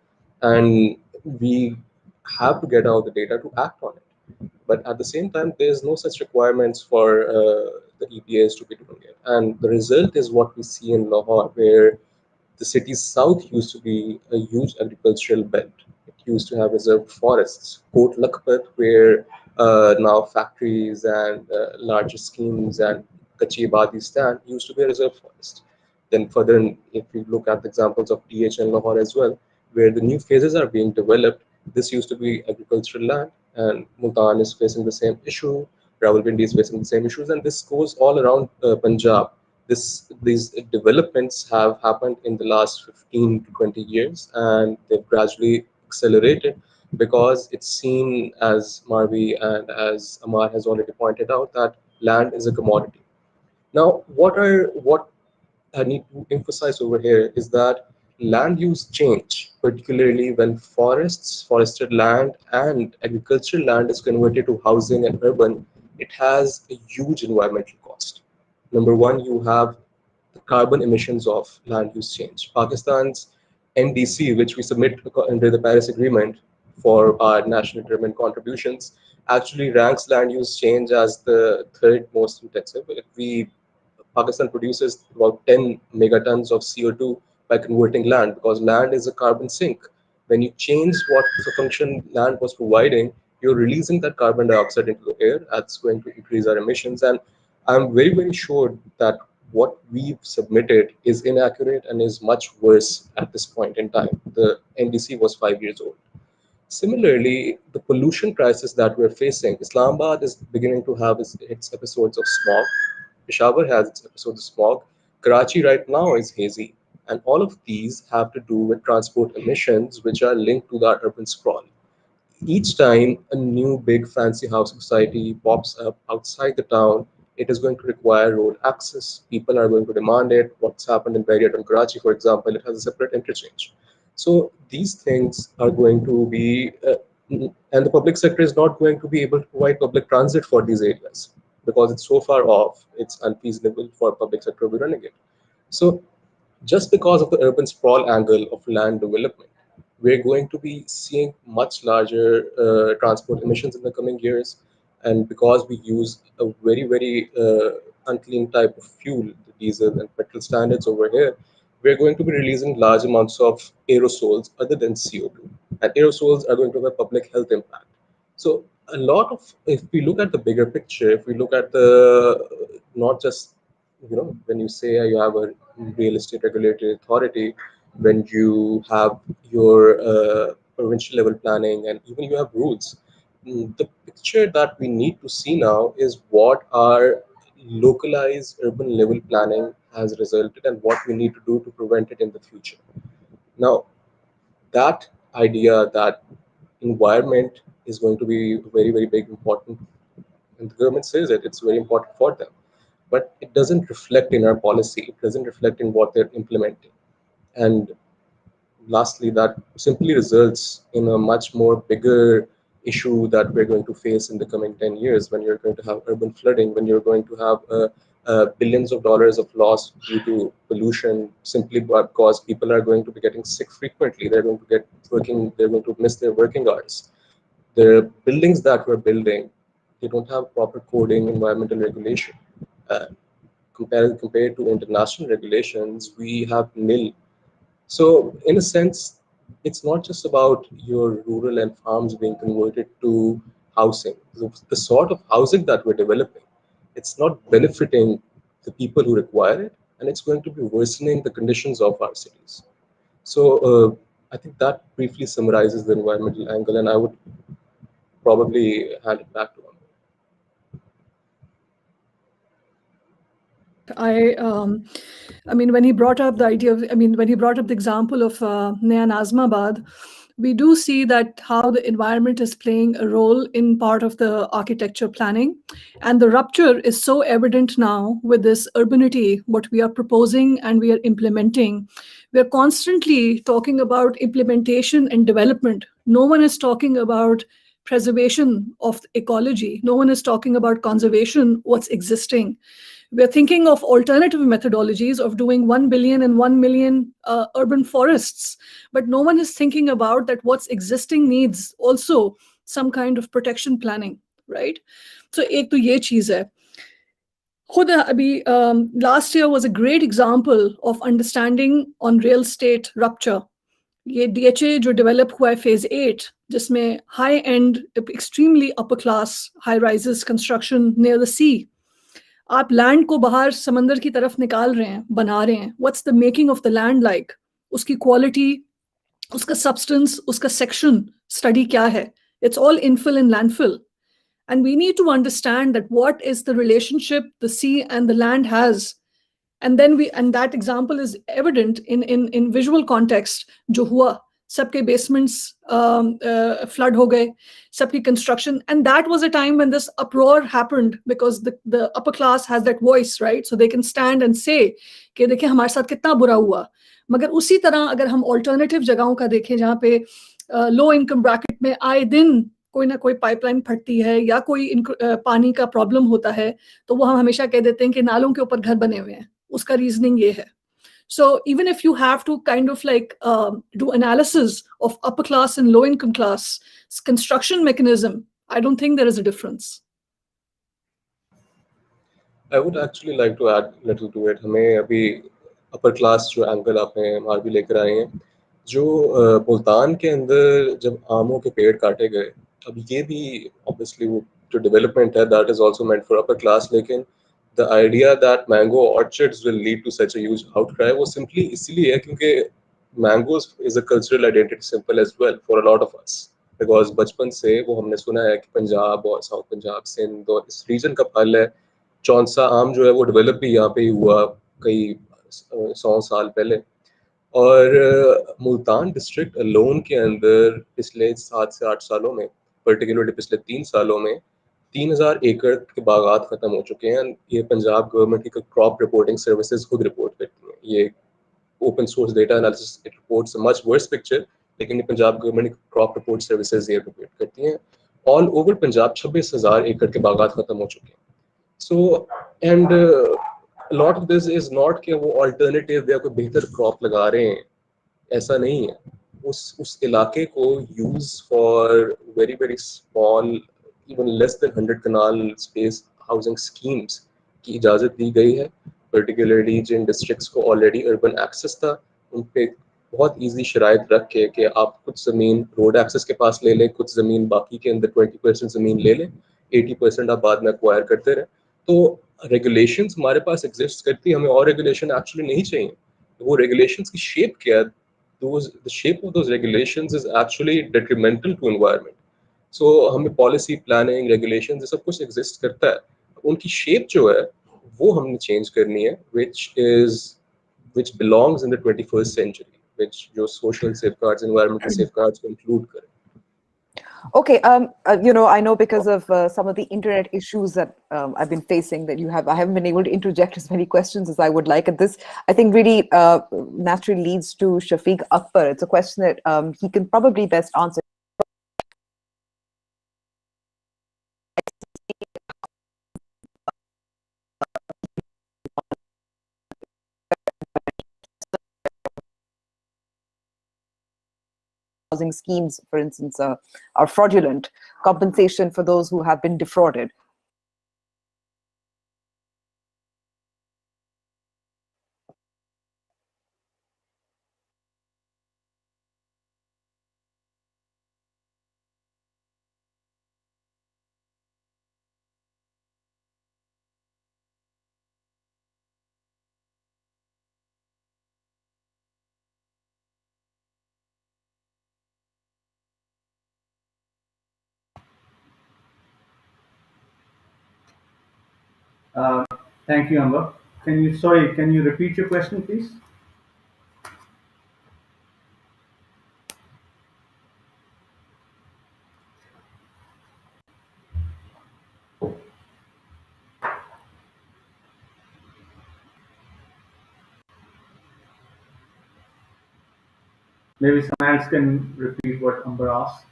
And we have to get out the data to act on it. But at the same time, there's no such requirements for the EPAs to be doing it. And the result is what we see in Lahore, where the city's south used to be a huge agricultural belt. It used to have reserved forests. Port Lakhpat, where now factories and larger schemes and Katchi Abadis stand, used to be a reserved forest. Then further, if you look at the examples of DH and Lahore as well, where the new phases are being developed, this used to be agricultural land, and Multan is facing the same issue. Rawalpindi is facing the same issues, and this goes all around Punjab. These developments have happened in the last 15 to 20 years, and they've gradually accelerated because it's seen, as Marvi and as Ammar has already pointed out, that land is a commodity. Now, what I need to emphasize over here is that land use change, particularly when forested land, and agricultural land is converted to housing and urban, it has a huge environmental cost. Number one, you have the carbon emissions of land use change. Pakistan's NDC, which we submit under the Paris Agreement, for our national determined contributions actually ranks land use change as the third most intensive. If we Pakistan produces about 10 megatons of CO2 by converting land because land is a carbon sink. When you change what the function land was providing, you're releasing that carbon dioxide into the air. That's going to increase our emissions. And I'm very, very sure that what we've submitted is inaccurate and is much worse at this point in time. The NDC was 5 years old. Similarly, the pollution crisis that we're facing, Islamabad is beginning to have its episodes of smog. Peshawar has its episodes of smog. Karachi right now is hazy. And all of these have to do with transport emissions, which are linked to that urban sprawl. Each time a new big fancy housing society pops up outside the town, it is going to require road access. People are going to demand it. What's happened in Barrier and Karachi, for example, it has a separate interchange. So these things are going to be, and the public sector is not going to be able to provide public transit for these areas because it's so far off, it's unfeasible for public sector to be running it. So just because of the urban sprawl angle of land development, we're going to be seeing much larger transport emissions in the coming years. And because we use a very, very unclean type of fuel, the diesel and petrol standards over here, we're going to be releasing large amounts of aerosols other than CO2. And aerosols are going to have a public health impact. So a lot of, if we look at the bigger picture, if we look at the, not just, when you say you have a real estate regulatory authority, when you have your provincial level planning, and even you have rules, the picture that we need to see now is what our localized urban level planning has resulted and what we need to do to prevent it in the future. Now, that idea that environment is going to be very, very big, important, and the government says it, it's very important for them, but it doesn't reflect in our policy, it doesn't reflect in what they're implementing. And lastly, that simply results in a much more bigger issue that we're going to face in the coming 10 years when you're going to have urban flooding, when you're going to have billions of dollars of loss due to pollution simply because people are going to be getting sick frequently. They're going to get working, they're going to miss their working hours. The buildings that we're building, they don't have proper coding, environmental regulation. Uh, compared to international regulations, we have nil. So in a sense, it's not just about your rural and farms being converted to housing. The sort of housing that we're developing, it's not benefiting the people who require it, and it's going to be worsening the conditions of our cities. So I think that briefly summarizes the environmental angle, and I would probably hand it back to him. I mean, when he brought up the idea of, I mean, when he brought up the example of Naya Nazmabad, we do see that how the environment is playing a role in part of the architecture planning. And the rupture is so evident now with this urbanity, what we are proposing and we are implementing. We are constantly talking about implementation and development. No one is talking about preservation of ecology. No one is talking about conservation, what's existing. We're thinking of alternative methodologies of doing 1 billion and 1 million urban forests, but no one is thinking about that what's existing needs also some kind of protection planning, right? So एक तो ये चीज़ है. खुद अभी last year was a great example of understanding on real estate rupture. ये DHA जो develop हुआ है phase 8, जिसमें high end, extremely upper class high rises construction near the sea. आप लैंड को बाहर समंदर की तरफ निकाल रहे हैं, बना रहे हैं. What's the making of the land like? उसकी क्वालिटी, उसका सब्सटेंस, उसका सेक्शन स्टडी क्या है? It's all infill and landfill. And we need to understand that what is the relationship the sea and the land has. And then that example is evident in visual context. जो हुआ, सबके basements flood हो गए, सबकी construction, and that was a time when this uproar happened because the upper class has that voice, right? So they can stand and say कि देखिए हमारे साथ कितना बुरा हुआ. मगर उसी तरह अगर हम alternative जगहों का देखें जहाँ पे low income bracket में आए दिन कोई ना कोई पाइपलाइन फटती है या कोई पानी का प्रॉब्लम होता है, तो वो हम हमेशा कह देते हैं कि नालों के ऊपर घर बने हुए हैं. उसका रीजनिंग ये है. So even if you have to kind of like do analysis of upper class and low income class construction mechanism, I don't think there is a difference. I would actually like to add little to it. हमें अभी upper class जो angle आपने मारवी लेकर आए हैं, जो मुल्तान के अंदर जब आमों के पेड़ काटे गए, अब ये भी obviously वो जो development है that is also meant for upper class, लेकिन the idea that mango orchards will lead to such a huge outcry वो simply इसलिए है क्योंकि mangoes is a cultural identity symbol as well for a lot of us, because बचपन से वो हमने सुना है कि पंजाब और साउथ पंजाब सिंध और इस रीजन का फल है। चौंसा आम जो है वो डेवलप भी यहाँ पे ही हुआ कई 100 साल पहले। और मुल्तान डिस्ट्रिक्ट अलोन के अंदर पिछले 7 से 8 सालों में, पर्टिकुलरली पिछले 3 सालों में 3000 एकड़ के बागात खत्म हो चुके हैं। ये पंजाब गवर्नमेंट की क्रॉप रिपोर्टिंग सर्विसेज खुद रिपोर्ट करती हैं। ये open source data analysis it reports a much worse picture, लेकिन ये पंजाब गवर्नमेंट की क्रॉप रिपोर्ट सर्विसेज ये रिपोर्ट करती हैं। ऑल ओवर पंजाब 26,000 एकड़ के बागात खत्म हो चुके हैं। So and a lot of this is not कि वो alternative या कोई बेहतर crop लगा रहे हैं, ऐसा नहीं है। उस इलाके को use for very very small, even less than 100 canal space housing schemes की इजाज़त दी गई है। Particularly जिन districts को already urban access था, उन पे बहुत easy शराइत रख के कि आप कुछ ज़मीन road access के पास ले लें, कुछ ज़मीन बाकी के अंदर 20% ज़मीन ले लें, 80% आप बाद में acquire करते रहें। तो रेगुलेशंस हमारे पास एग्जिस्ट करती है, हमें और रेगुलेशन एक्चुअली नहीं चाहिए। वो रेगुलेशंस की शेप क्या है, the shape of those regulations is actually detrimental to environment. So हमें पॉलिसी प्लानिंग रेगुलेशन ये सब कुछ एग्जिस्ट करता है, उनकी शेप जो है वो हमने चेंज करनी है, which belongs in the 21st century, which जो social safeguards, environmental safeguards को include करे। Okay, I know because of some of the internet issues that I've been facing that I haven't been able to interject as many questions as I would like. And this, I think, really naturally leads to Shafiq Akbar. It's a question that he can probably best answer. Housing schemes, for instance, are fraudulent, compensation for those who have been defrauded. Thank you, Ammar. Can you repeat your question, please? Maybe someone else can repeat what Ammar asked.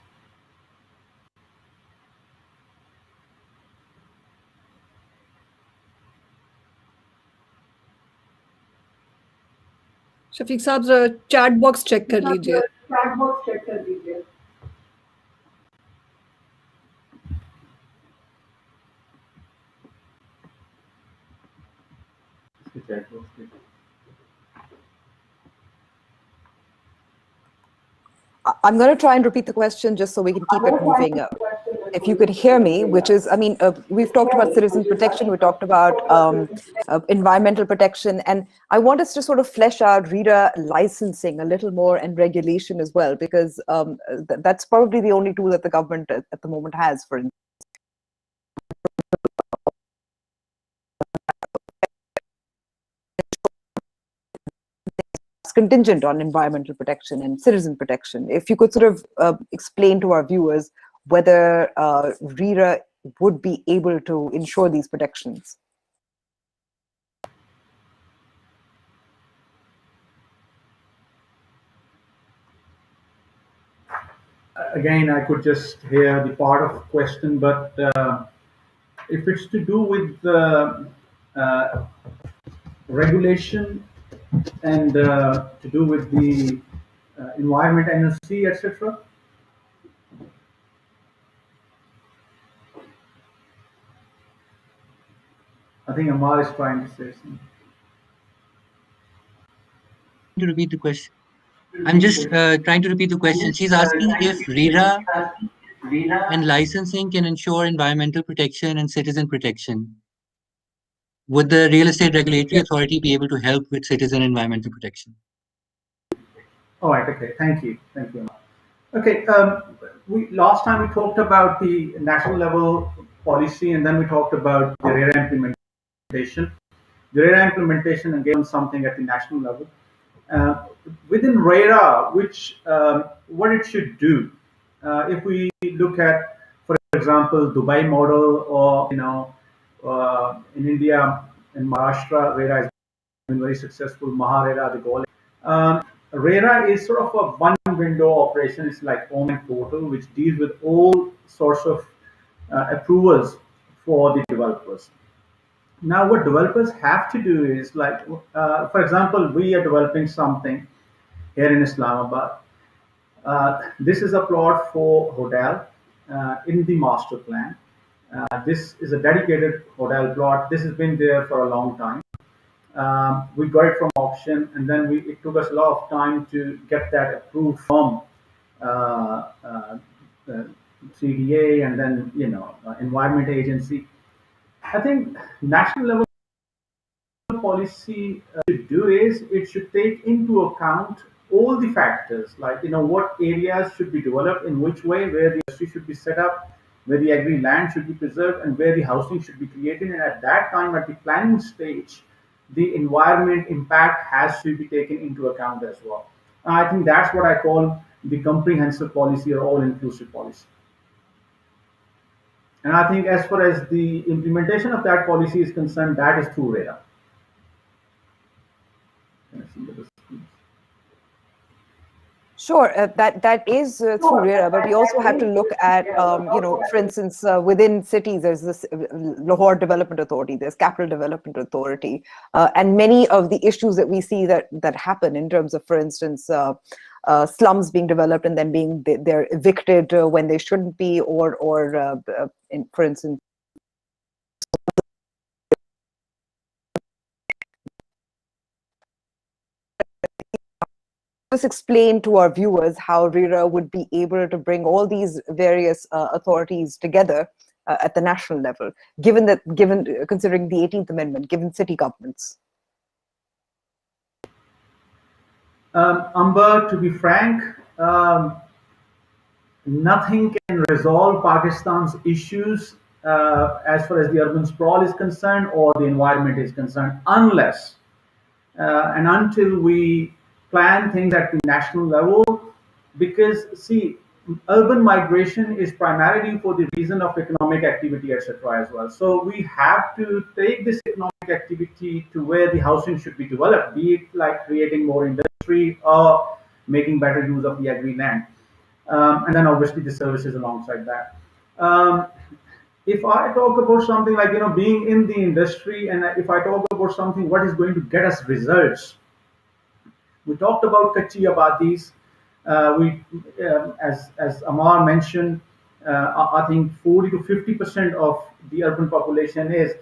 Shafiq साहब chat box check कर लीजिए। I'm going to try and repeat the question just so we can keep it moving. If you could hear me, which is, we've talked about citizen protection, we talked about environmental protection, and I want us to sort of flesh out reader licensing a little more and regulation as well, because that's probably the only tool that the government at the moment has, for instance. Contingent on environmental protection and citizen protection. If you could sort of explain to our viewers whether RERA would be able to ensure these protections. Again, I could just hear the part of the question, but if it's to do with the regulation and to do with the environment, energy, etc. I think Ammar is trying to say something. To repeat the question. I'm just trying to repeat the question. She's asking if RERA and licensing can ensure environmental protection and citizen protection. Would the Real Estate Regulatory Authority be able to help with citizen environmental protection? All right. Okay. Thank you. Thank you. Okay. Last time we talked about the national level policy, and then we talked about the RERA implementation. The RERA implementation and gave something at the national level. Within RERA, which what it should do, if we look at, for example, Dubai model, or in India, in Maharashtra, RERA has been very successful. MahaRERA, the goal. RERA is sort of a one-window operation. It's like online portal which deals with all sorts of approvals for the developers. Now, what developers have to do is, like, for example, we are developing something here in Islamabad. This is a plot for hotel in the master plan. This is a dedicated hotel plot. This has been there for a long time. We got it from auction, and then it took us a lot of time to get that approved from CDA, and then environment agency. I think national level policy should do is it should take into account all the factors, like what areas should be developed in which way, where the industry should be set up, where the agri land should be preserved, and where the housing should be created. And at that time, at the planning stage, the environment impact has to be taken into account as well. I think that's what I call the comprehensive policy, or all-inclusive policy. And I think as far as the implementation of that policy is concerned, that is through RERA. Sure, that is through RERA, but we also have to look at, for instance, within cities, there's this Lahore Development Authority, there's Capital Development Authority, and many of the issues that we see that happen in terms of, for instance, slums being developed and then they're evicted when they shouldn't be, or for instance, just explain to our viewers how RERA would be able to bring all these various authorities together at the national level, considering the 18th Amendment, given city governments. Amber, to be frank, nothing can resolve Pakistan's issues as far as the urban sprawl is concerned or the environment is concerned, unless and until we plan things at the national level. Because, see, urban migration is primarily for the reason of economic activity, etc. as well. So we have to take this economic activity to where the housing should be developed, be it like creating more industry or making better use of the agri land. And then obviously the services alongside that. If I talk about something like, being in the industry, and if I talk about something, what is going to get us results? We talked about Katchi Abadis. As Ammar mentioned, I think 40 to 50% of the urban population is,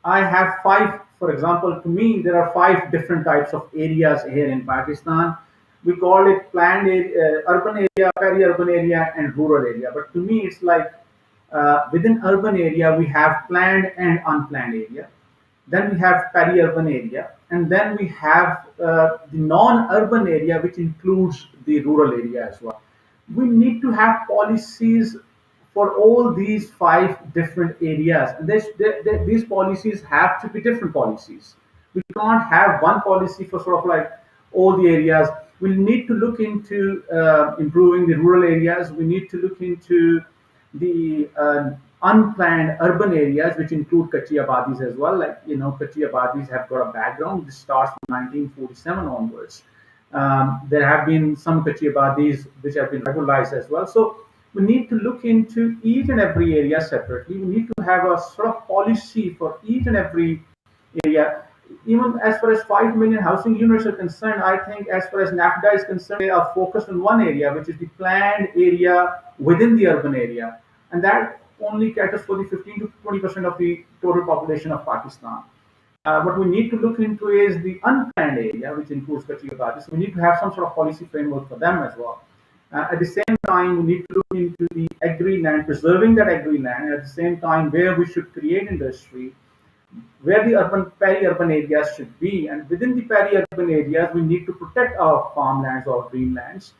I have five, for example, to me, there are 5 different types of areas here in Pakistan. We call it planned area, urban area, peri-urban area, and rural area. But to me, it's like within urban area, we have planned and unplanned area. Then we have peri-urban area, and then we have the non-urban area, which includes the rural area as well. We need to have policies for all these 5 different areas, and these policies have to be different policies. We can't have one policy for sort of like all the areas. We need to look into improving the rural areas. We need to look into the unplanned urban areas, which include Katchi Abadis as well. Like, Katchi Abadis have got a background. This starts from 1947 onwards. There have been some Katchi Abadis which have been regularized as well. So we need to look into each and every area separately. We need to have a sort of policy for each and every area. even as far as 5 million housing units are concerned, I think as far as NAFTA is concerned, they are focused on one area, which is the planned area within the urban area. And that only caters for the 15 to 20% of the total population of Pakistan. What we need to look into is the unplanned area, which includes Katchi Abadis. We need to have some sort of policy framework for them as well. At the same time, we need to look into the agri land, preserving that agri land, and at the same time, where we should create industry, where the urban peri-urban areas should be, and within the peri-urban areas, we need to protect our farmlands or greenlands.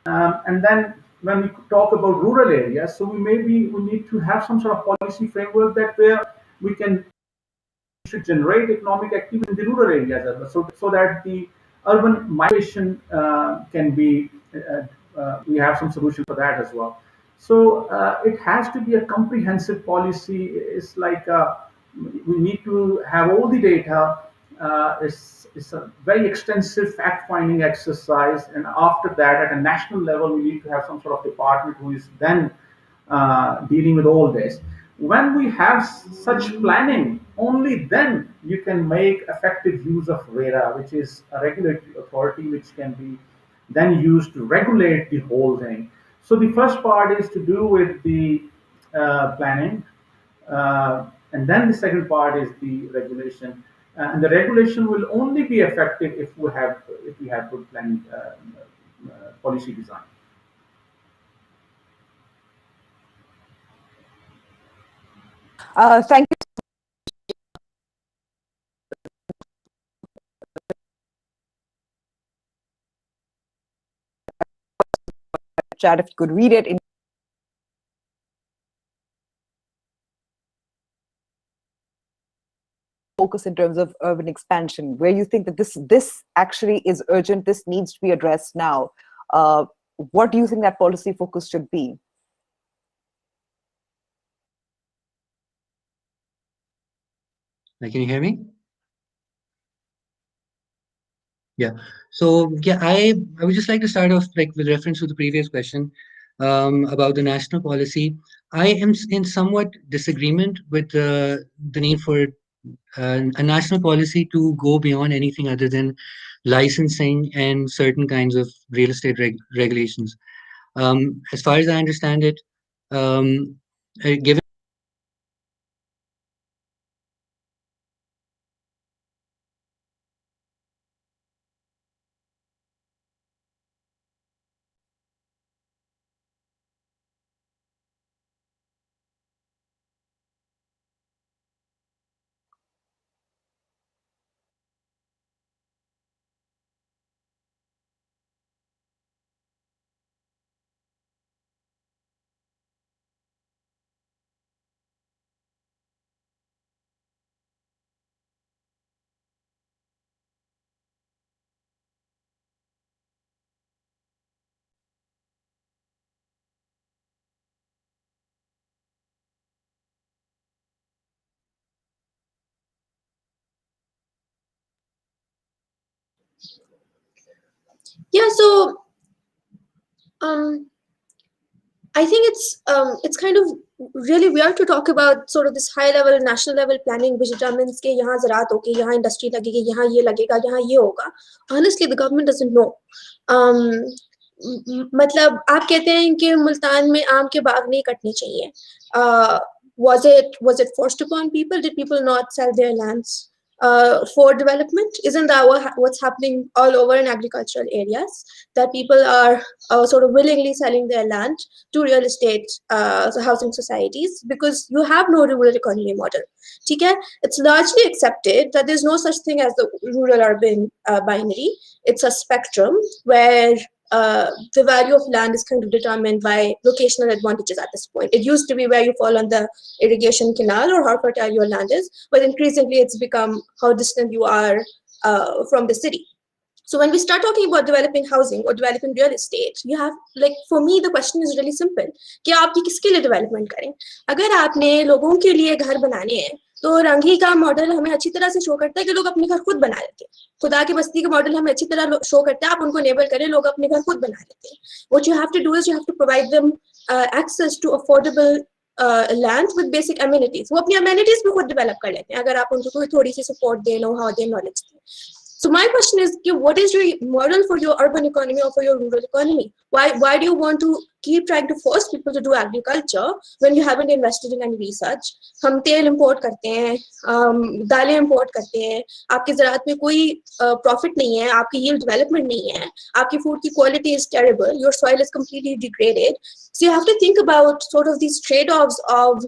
And then when we talk about rural areas, so we need to have some sort of policy framework that where we should generate economic activity in the rural areas as well, so that the urban migration can be, we have some solution for that as well. So it has to be a comprehensive policy. It's like we need to have all the data. It's a very extensive fact-finding exercise, and after that, at a national level, we need to have some sort of department who is then dealing with all this. When we have such planning, only then you can make effective use of RERA, which is a regulatory authority which can be then used to regulate the whole thing. So the first part is to do with the planning, and then the second part is the regulation. And the regulation will only be effective if we have good planning policy design. Thank you. Chat, if you could read it in focus in terms of urban expansion, where you think that this actually is urgent, this needs to be addressed now. What do you think that policy focus should be? Can you hear me? Yeah. So yeah, I would just like to start off with reference to the previous question about the national policy. I am in somewhat disagreement with the need for a national policy to go beyond anything other than licensing and certain kinds of real estate regulations. As far as I understand it, given Yeah, so I think it's kind of really weird to talk about sort of this high level, national level planning which determines कि यहाँ ज़राअत होगी, यहाँ industry लगेगी, यहाँ ये लगेगा, यहाँ ये होगा. Honestly, the government doesn't know. मतलब आप कहते हैं कि मुल्तान में आम के बाग नहीं कटने चाहिए. Was it forced upon people? Did people not sell their lands for development? Isn't that what's happening all over in agricultural areas? That people are sort of willingly selling their land to real estate housing societies because you have no rural economy model. Okay? It's largely accepted that there's no such thing as the rural-urban binary. It's a spectrum where the value of land is kind of determined by locational advantages at this point. It used to be where you fall on the irrigation canal or how fertile your land is, but increasingly it's become how distant you are from the city. So when we start talking about developing housing or developing real estate, you have, like, for me, the question is really simple. कि आप ये किसके लिए development करें? अगर आपने लोगों के लिए घर बनाने हैं, तो रंगी का मॉडल हमें अच्छी तरह से शो करता है कि लोग अपने घर खुद बना लेते हैं. खुदा की बस्ती का मॉडल हमें अच्छी तरह शो करता है, आप उनको enable करें, लोग अपने घर खुद बना लेते हैं. What you have to do is you have to provide them access to affordable land with basic amenities. वो अपनी amenities भी खुद develop कर लेते हैं अगर आप उनको कोई थोड़ी सी support दें, know-how दें, knowledge दें. So my question is, what is your model for your urban economy or for your rural economy? Why do you want to keep trying to force people to do agriculture when you haven't invested in any research? हम तेल import करते हैं, दालें import करते हैं, आपके ज़राअत में कोई profit नहीं है, आपकी yield development नहीं है, आपकी food की quality is terrible, your soil is completely degraded. So you have to think about sort of these trade-offs of,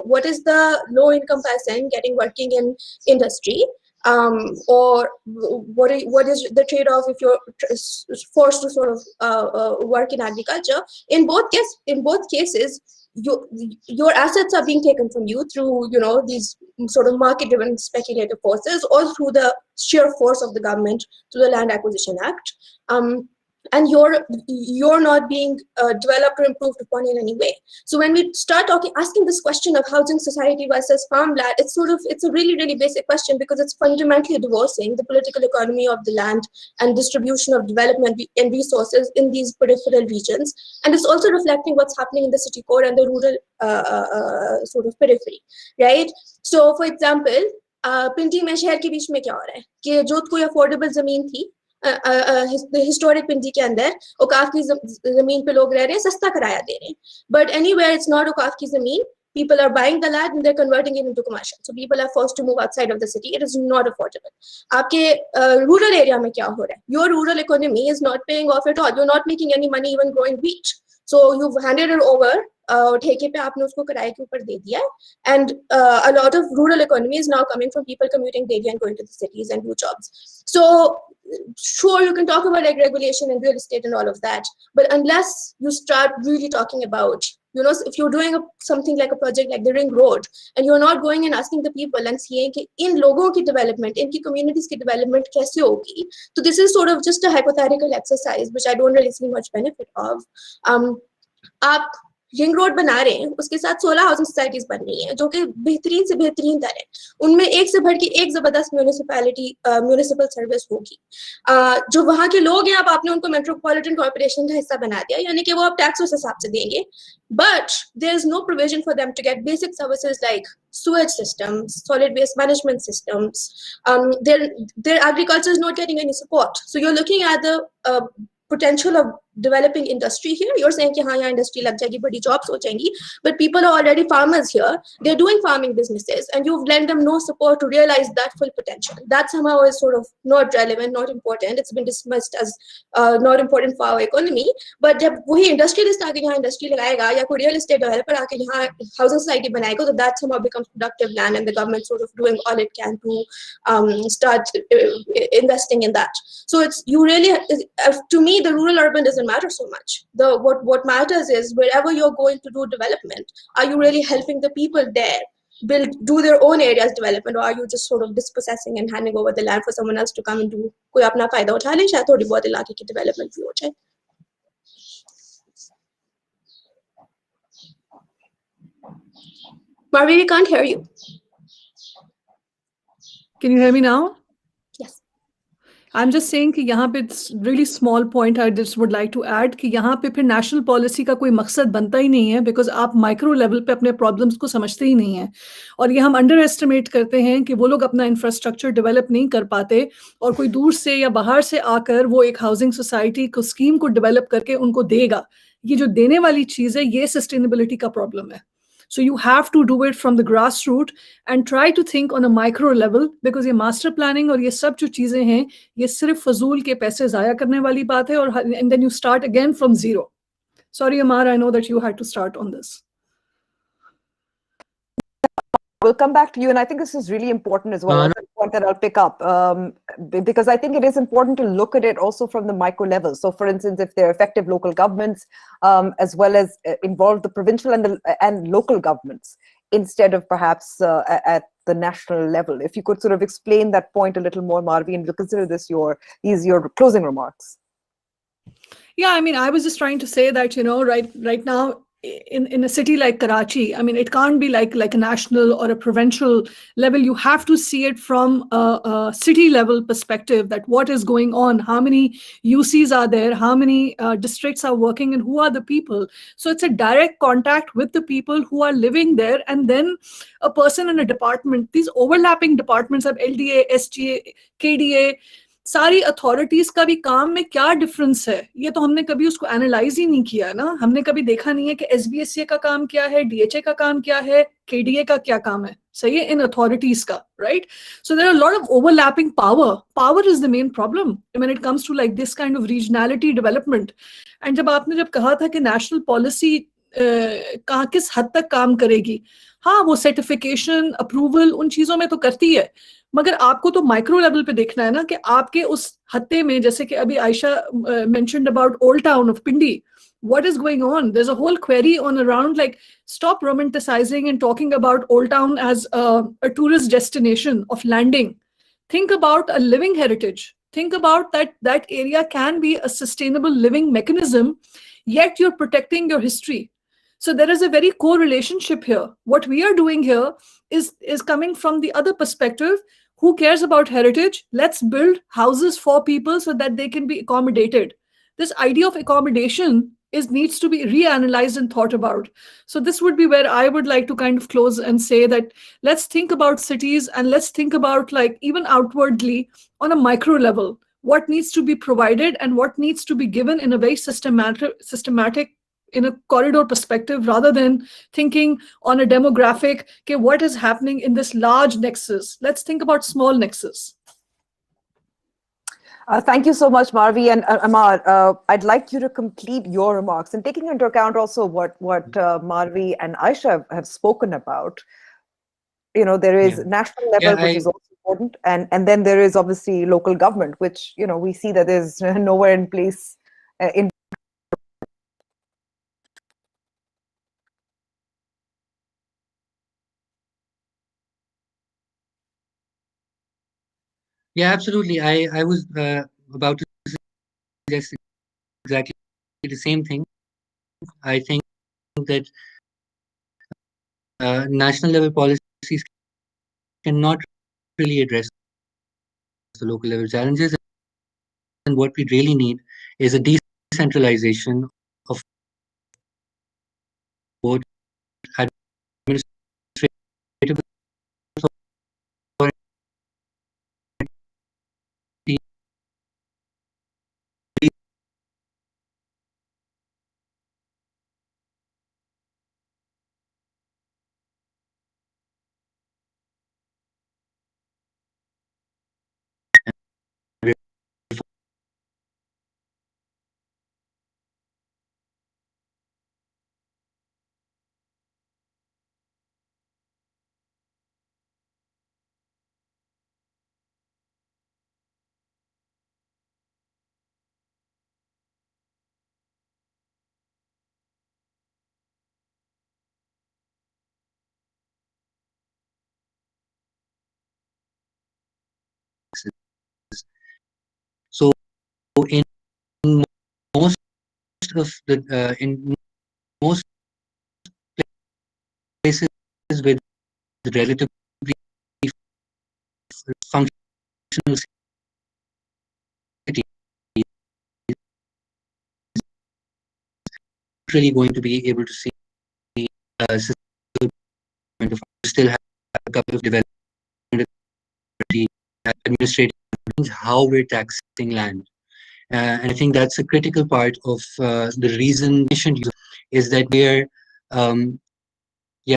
what is the low-income person working in industry, or what is the trade-off if you're forced to sort of work in agriculture. In both cases, your assets are being taken from you through these sort of market-driven speculative forces, or through the sheer force of the government through the Land Acquisition Act. And you're not being developed or improved upon in any way. So when we start asking this question of housing society versus farmland, it's a really, really basic question, because it's fundamentally divorcing the political economy of the land and distribution of development and resources in these peripheral regions. And it's also reflecting what's happening in the city core and the rural sort of periphery, right? So for example, पिंडी में शहर के बीच में क्या हो रहा है कि जो कोई अफोर्डेबल जमीन थी हिस्टोरिक पिंडी के अंदर औकाफ की जमीन पे लोग रह रहे हैं, सस्ता किराया दे रहे हैं, बट एनीवेयर इट्स नॉट औकाफ की जमीन, people are buying the land and they're converting it into commercial, so people are forced to move outside of the city. It is not affordable. आपके rural area में क्या हो रहा है? Your rural economy is not paying off at all. You're not making any money even growing wheat, so you've handed it over, ठेके पे आपने उसको किराए के ऊपर दे दिया, and a lot of rural economy is now coming from people commuting daily and going to the cities and do jobs. So sure, you can talk about like regulation and real estate and all of that, but unless you start really talking about, if you're doing something like a project like the Ring Road, and you're not going and asking the people and seeing कि इन लोगों की development, इनकी communities की development कैसे होगी, so this is sort of just a hypothetical exercise which I don't really see much benefit of. आप ring road बना रहे हैं, उसके साथ 16 हाउसिंग सोसाइटीज बन रही हैं जो कि बेहतरीन से बेहतरीन दर है, उनमें एक से बढ़ के एक जबरदस्त म्यूनिसिपल सर्विस होगी. जो वहाँ के लोग हैं, अब आपने उनको मेट्रोपॉलिटन कॉर्पोरेशन का हिस्सा बना दिया, यानी कि वो अब टैक्स उस हिसाब से देंगे, but there is no provision for them to get basic services like sewage systems, solid waste management systems. Their agriculture is not getting any support. So you're looking at the potential of developing industry here. You're saying कि हाँ यहाँ industry लग जाएगी, बड़ी jobs हो जाएंगी, but people are already farmers here. They're doing farming businesses, and you've lent them no support to realize that full potential. That somehow is sort of not relevant, not important. It's been dismissed as not important for our economy. But जब वही industrialist आके यहाँ industry लगाएगा, या कोई real estate developer आके यहाँ housing society बनाएगा, so that somehow becomes productive land, and the government sort of doing all it can to start investing in that. So it's to me, the rural urban doesn't matter so much. What matters is wherever you're going to do development, are you really helping the people there do their own areas development, or are you just sort of dispossessing and handing over the land for someone else to come and do कोई अपना फायदा उठा ले, शायद थोड़ी बहुत इलाके की development भी हो जाए. Marvi, we can't hear you. Can you hear me now? Yes. I'm just saying कि यहाँ पे really small point I just would like to add कि यहाँ पे फिर national policy का कोई मकसद बनता ही नहीं है, because आप micro level पे अपने problems को समझते ही नहीं हैं, और ये हम underestimate करते हैं कि वो लोग अपना infrastructure develop नहीं कर पाते, और कोई दूर से या बाहर से आकर वो एक housing society को scheme को develop करके उनको देगा. ये जो देने वाली चीज़ है, ये sustainability का problem है. So you have to do it from the grassroots and try to think on a micro level, because ये master planning और ये सब जो चीजें हैं, ये सिर्फ फजूल के पैसे जाया करने वाली बात है, और and then you start again from zero. Sorry, Ammar, I know that you had to start on this. We'll come back to you, and I think this is really important as well. That's a point that I'll pick up, because I think it is important to look at it also from the micro level. So, for instance, if there are effective local governments, as well as involve the provincial and local governments, instead of perhaps at the national level. If you could sort of explain that point a little more, Marvi, and we'll consider this your closing remarks. Yeah, I mean, I was just trying to say that, right now, in a city like Karachi, I mean, it can't be like a national or a provincial level. You have to see it from a city level perspective, that what is going on, how many UCs are there, how many districts are working, and who are the people. So it's a direct contact with the people who are living there, and then a person in a department. These overlapping departments of LDA, SGA, KDA, सारी authorities का भी काम में क्या difference है, ये तो हमने कभी उसको एनालाइज ही नहीं किया ना. हमने कभी देखा नहीं है कि एसबीएससी का काम क्या है, डीएचए का काम क्या है, केडीए का क्या काम है. सही है, इन अथॉरिटीज का, right. So there are lot of overlapping power is the main problem when it comes to like this kind of regionality development. And जब आपने कहा था कि नेशनल पॉलिसी कहाँ किस हद तक काम करेगी, हाँ वो सर्टिफिकेशन अप्रूवल उन चीजों में तो करती है, मगर आपको तो माइक्रो लेवल पे देखना है ना कि आपके उस हत्ते में, जैसे कि अभी Ayesha mentioned about old town of Pindi, what is going on? There's a whole query on around like stop romanticizing and talking about Old Town as a tourist destination of landing. Think about a living heritage. Think about that area can be a sustainable living mechanism, yet you're protecting your history. So there is a very co-relationship here. What we are doing here is coming from the other perspective. Who cares about heritage? Let's build houses for people so that they can be accommodated. This idea of accommodation needs to be reanalyzed and thought about. So this would be where I would like to kind of close and say that let's think about cities, and let's think about like even outwardly on a micro level, what needs to be provided and what needs to be given in a very systematic in a corridor perspective, rather than thinking on a demographic, okay, what is happening in this large nexus. Let's think about small nexus. Thank you so much, Marvi. And Ammar, I'd like you to complete your remarks, and taking into account also what Marvi and Ayesha have spoken about. You know, there is national level, which is also important, and then there is obviously local government, which, you know, we see that there's nowhere in place in. Yeah, absolutely. I was about to suggest exactly the same thing. I think that national level policies cannot really address the local level challenges, and what we really need is a decentralization of both administrative authority So in most of the in most places with relatively functional cities, really going to be able to see still have a couple of development administrative how we're taxing land. And I think that's a critical part of the reason is that we're, yeah,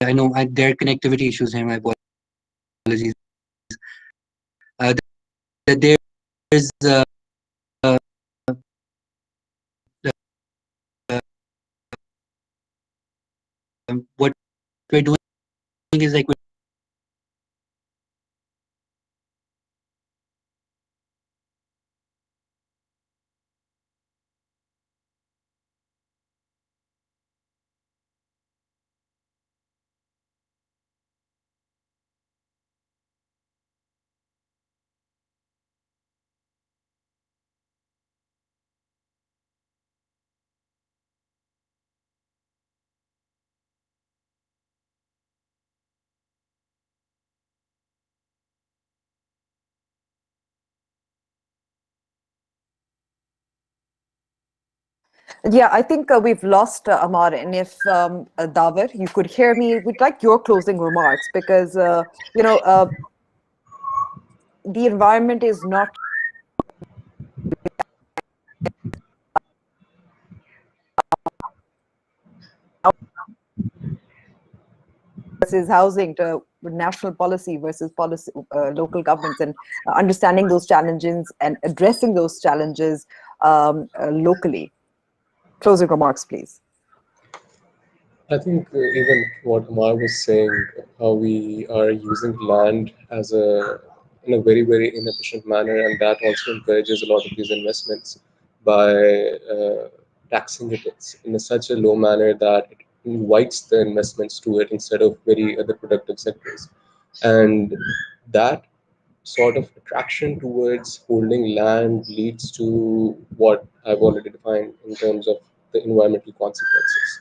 I know there are connectivity issues here, my apologies. That there's uh, what we're doing is like Yeah, I think we've lost Ammar, and if Dawar, you could hear me, we'd like your closing remarks because the environment is not versus housing to national policy versus policy, local governments, and understanding those challenges and addressing those challenges locally. Closing remarks, please. I think even what Amar was saying, how we are using land as a in a very very inefficient manner, and that also encourages a lot of these investments by taxing it in such a low manner that it invites the investments to it instead of very other productive sectors, and that sort of attraction towards holding land leads to what I've already defined in terms of the environmental consequences.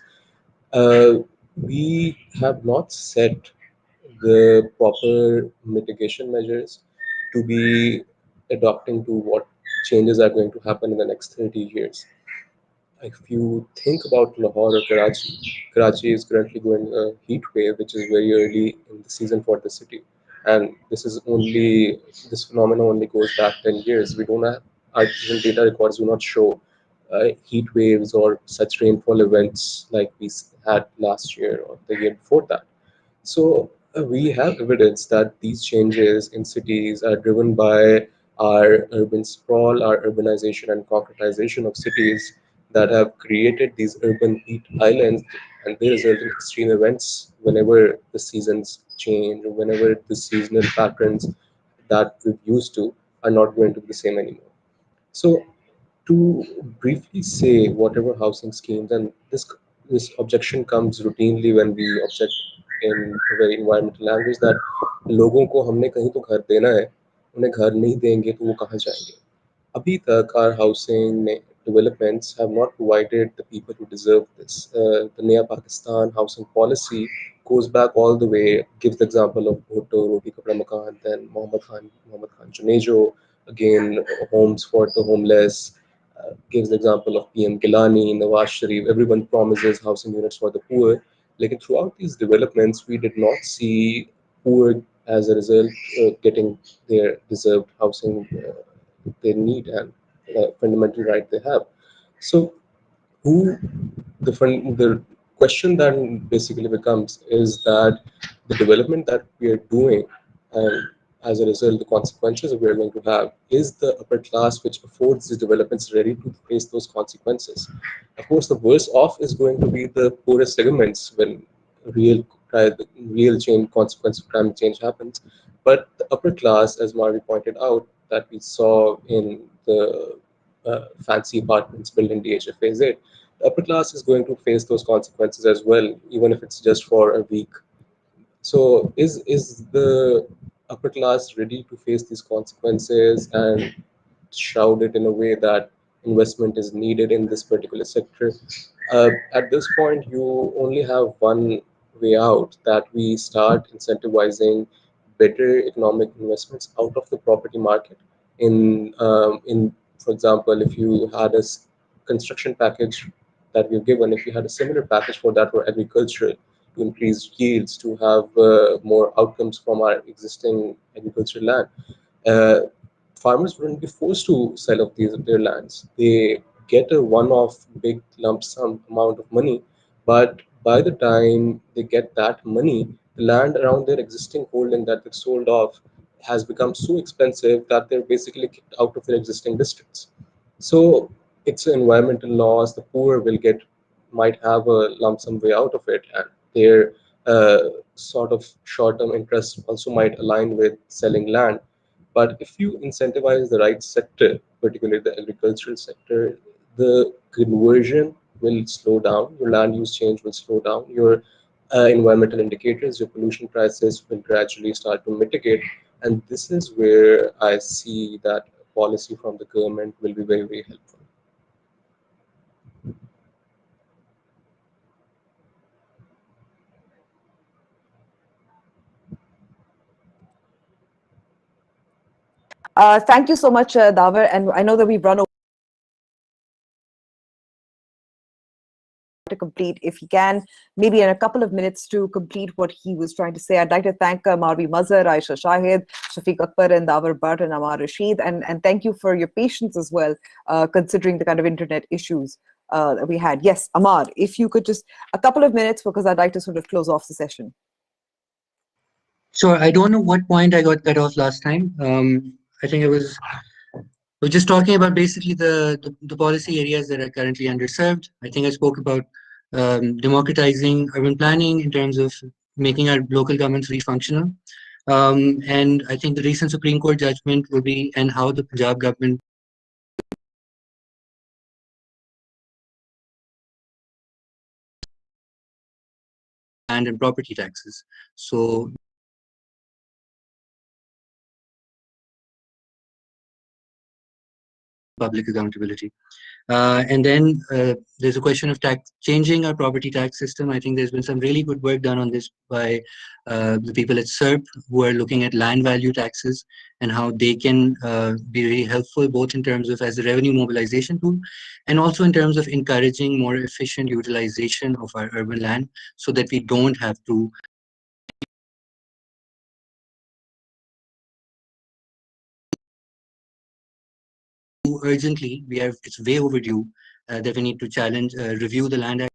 uh, we have not set the proper mitigation measures to be adopting to what changes are going to happen in the next 30 years. If you think about Lahore or Karachi, Karachi is currently going a heat wave, which is very early in the season for the city. And this phenomenon only goes back 10 years. We don't have, our even data records do not show heat waves or such rainfall events like we had last year or the year before that. So we have evidence that these changes in cities are driven by our urban sprawl, our urbanization and concretization of cities that have created these urban heat islands, and they result in extreme events whenever the seasons change or whenever the seasonal patterns that we've used to are not going to be the same anymore. So, to briefly say whatever housing schemes, and this objection comes routinely when we object in a very environmental language that लोगों को हमने कहीं तो घर देना है, उन्हें घर नहीं देंगे तो वो कहाँ जाएंगे? Abhi tak, our housing developments have not provided the people who deserve this. The Naya Pakistan housing policy goes back all the way, gives the example of Bhutto, Roti Kapda Makan, then Muhammad Khan Junejo, again, homes for the homeless, gives the example of PM Gilani, Nawaz Sharif, everyone promises housing units for the poor. Like throughout these developments, we did not see poor as a result getting their deserved housing they need and fundamental right they have. So who the question then basically becomes is that the development that we are doing and as a result the consequences that we are going to have is the upper class which affords these developments ready to face those consequences. Of course the worst off is going to be the poorest segments when real real change consequence of climate change happens, but the upper class, as Marvi pointed out, that we saw in the fancy apartments built in DHFAZ, the upper class is going to face those consequences as well, even if it's just for a week. So is the upper class ready to face these consequences and shroud it in a way that investment is needed in this particular sector? At this point, you only have one way out, that we start incentivizing better economic investments out of the property market. For example, if you had construction package that we've given, if you had a similar package for that for agriculture, to increase yields, to have more outcomes from our existing agricultural land, uh, farmers wouldn't be forced to sell off their lands. They get a one-off big lump sum amount of money, but by the time they get that money, the land around their existing holding that they've sold off has become so expensive that they're basically kicked out of their existing districts. So it's an environmental loss. The poor might have a lump sum way out of it, and their sort of short-term interests also might align with selling land. But if you incentivize the right sector, particularly the agricultural sector, the conversion will slow down. Your land use change will slow down. Your environmental indicators, your pollution prices will gradually start to mitigate. And this is where I see that policy from the government will be very, very helpful. Thank you so much, Dawar. And I know that we've run over to complete, if he can, maybe in a couple of minutes to complete what he was trying to say. I'd like to thank Marvi Mazhar, Ayesha Shahid, Shafiq Akbar, and Dawar Butt, and Ammar Rashid. And thank you for your patience as well, considering the kind of internet issues that we had. Yes, Ammar, if you could just a couple of minutes, because I'd like to sort of close off the session. Sure. I don't know what point I got cut off last time. I think we're just talking about basically the policy areas that are currently underserved. I think I spoke about democratizing urban planning in terms of making our local governments really functional. And I think the recent Supreme Court judgment will be, and how the Punjab government land and property taxes. So public accountability. And then there's a question of changing our property tax system. I think there's been some really good work done on this by the people at SERP, who are looking at land value taxes and how they can be really helpful, both in terms of as a revenue mobilization tool, and also in terms of encouraging more efficient utilization of our urban land, so that we don't have to urgently. It's way overdue that we need to review the land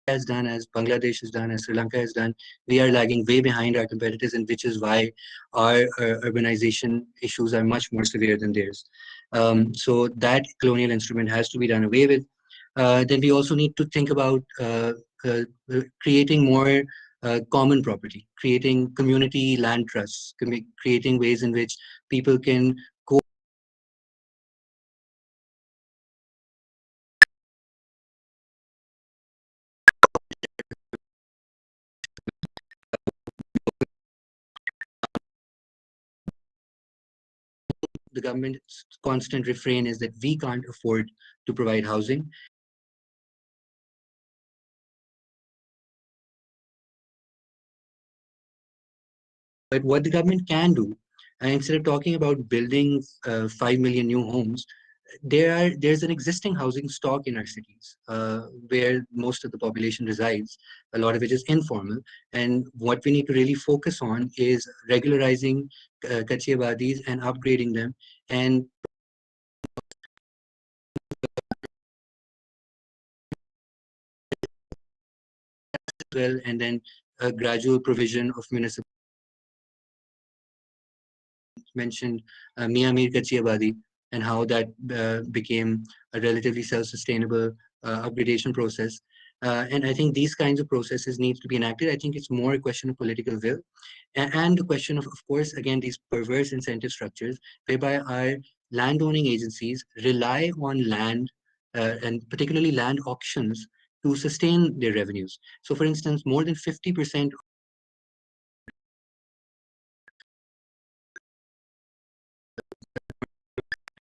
has done, as Bangladesh has done, as Sri Lanka has done. We are lagging way behind our competitors, and which is why our urbanization issues are much more severe than theirs. So that colonial instrument has to be done away with. Then we also need to think about creating more common property, creating community land trusts, creating ways in which people can the government's constant refrain is that we can't afford to provide housing. But what the government can do, instead of talking about building 5 million new homes, there's an existing housing stock in our cities where most of the population resides. A lot of it is informal, and what we need to really focus on is regularizing Katchi Abadis and upgrading them, and well, and then a gradual provision of municipal. Mentioned Mia Mir Katchi Abadi, and how that became a relatively self-sustainable upgradation process. And I think these kinds of processes need to be enacted. I think it's more a question of political will, and the question of course, again, these perverse incentive structures whereby our landowning agencies rely on land and particularly land auctions to sustain their revenues. So for instance, more than 50%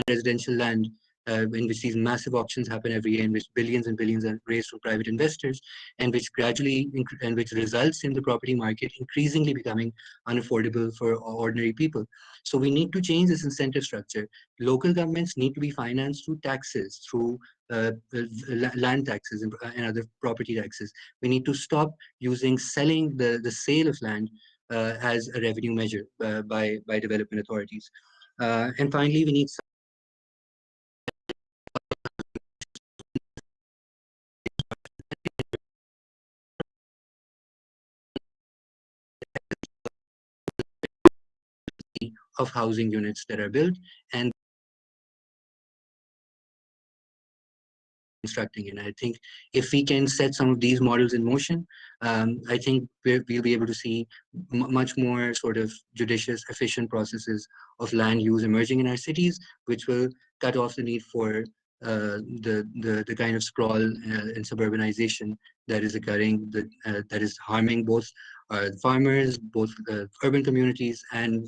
residential land in which these massive auctions happen every year, in which billions and billions are raised from private investors, and which gradually and which results in the property market increasingly becoming unaffordable for ordinary people. So we need to change this incentive structure. Local governments need to be financed through taxes, through land taxes and other property taxes. We need to stop using selling the sale of land as a revenue measure by development authorities. And finally, we need of housing units that are built and constructing. And I think if we can set some of these models in motion, I think we'll be able to see much more sort of judicious, efficient processes of land use emerging in our cities, which will cut off the need for the kind of sprawl and suburbanization that is occurring, that is harming both farmers, both urban communities, and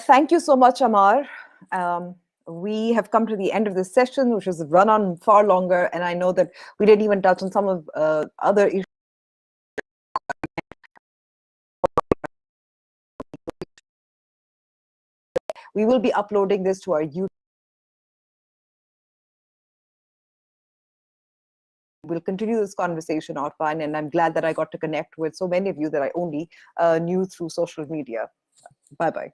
Thank you so much, Ammar. We have come to the end of this session, which has run on far longer, and I know that we didn't even touch on some of other issues We will be uploading this to our YouTube. We'll continue this conversation offline, and I'm glad that I got to connect with so many of you that I only knew through social media. Bye-bye.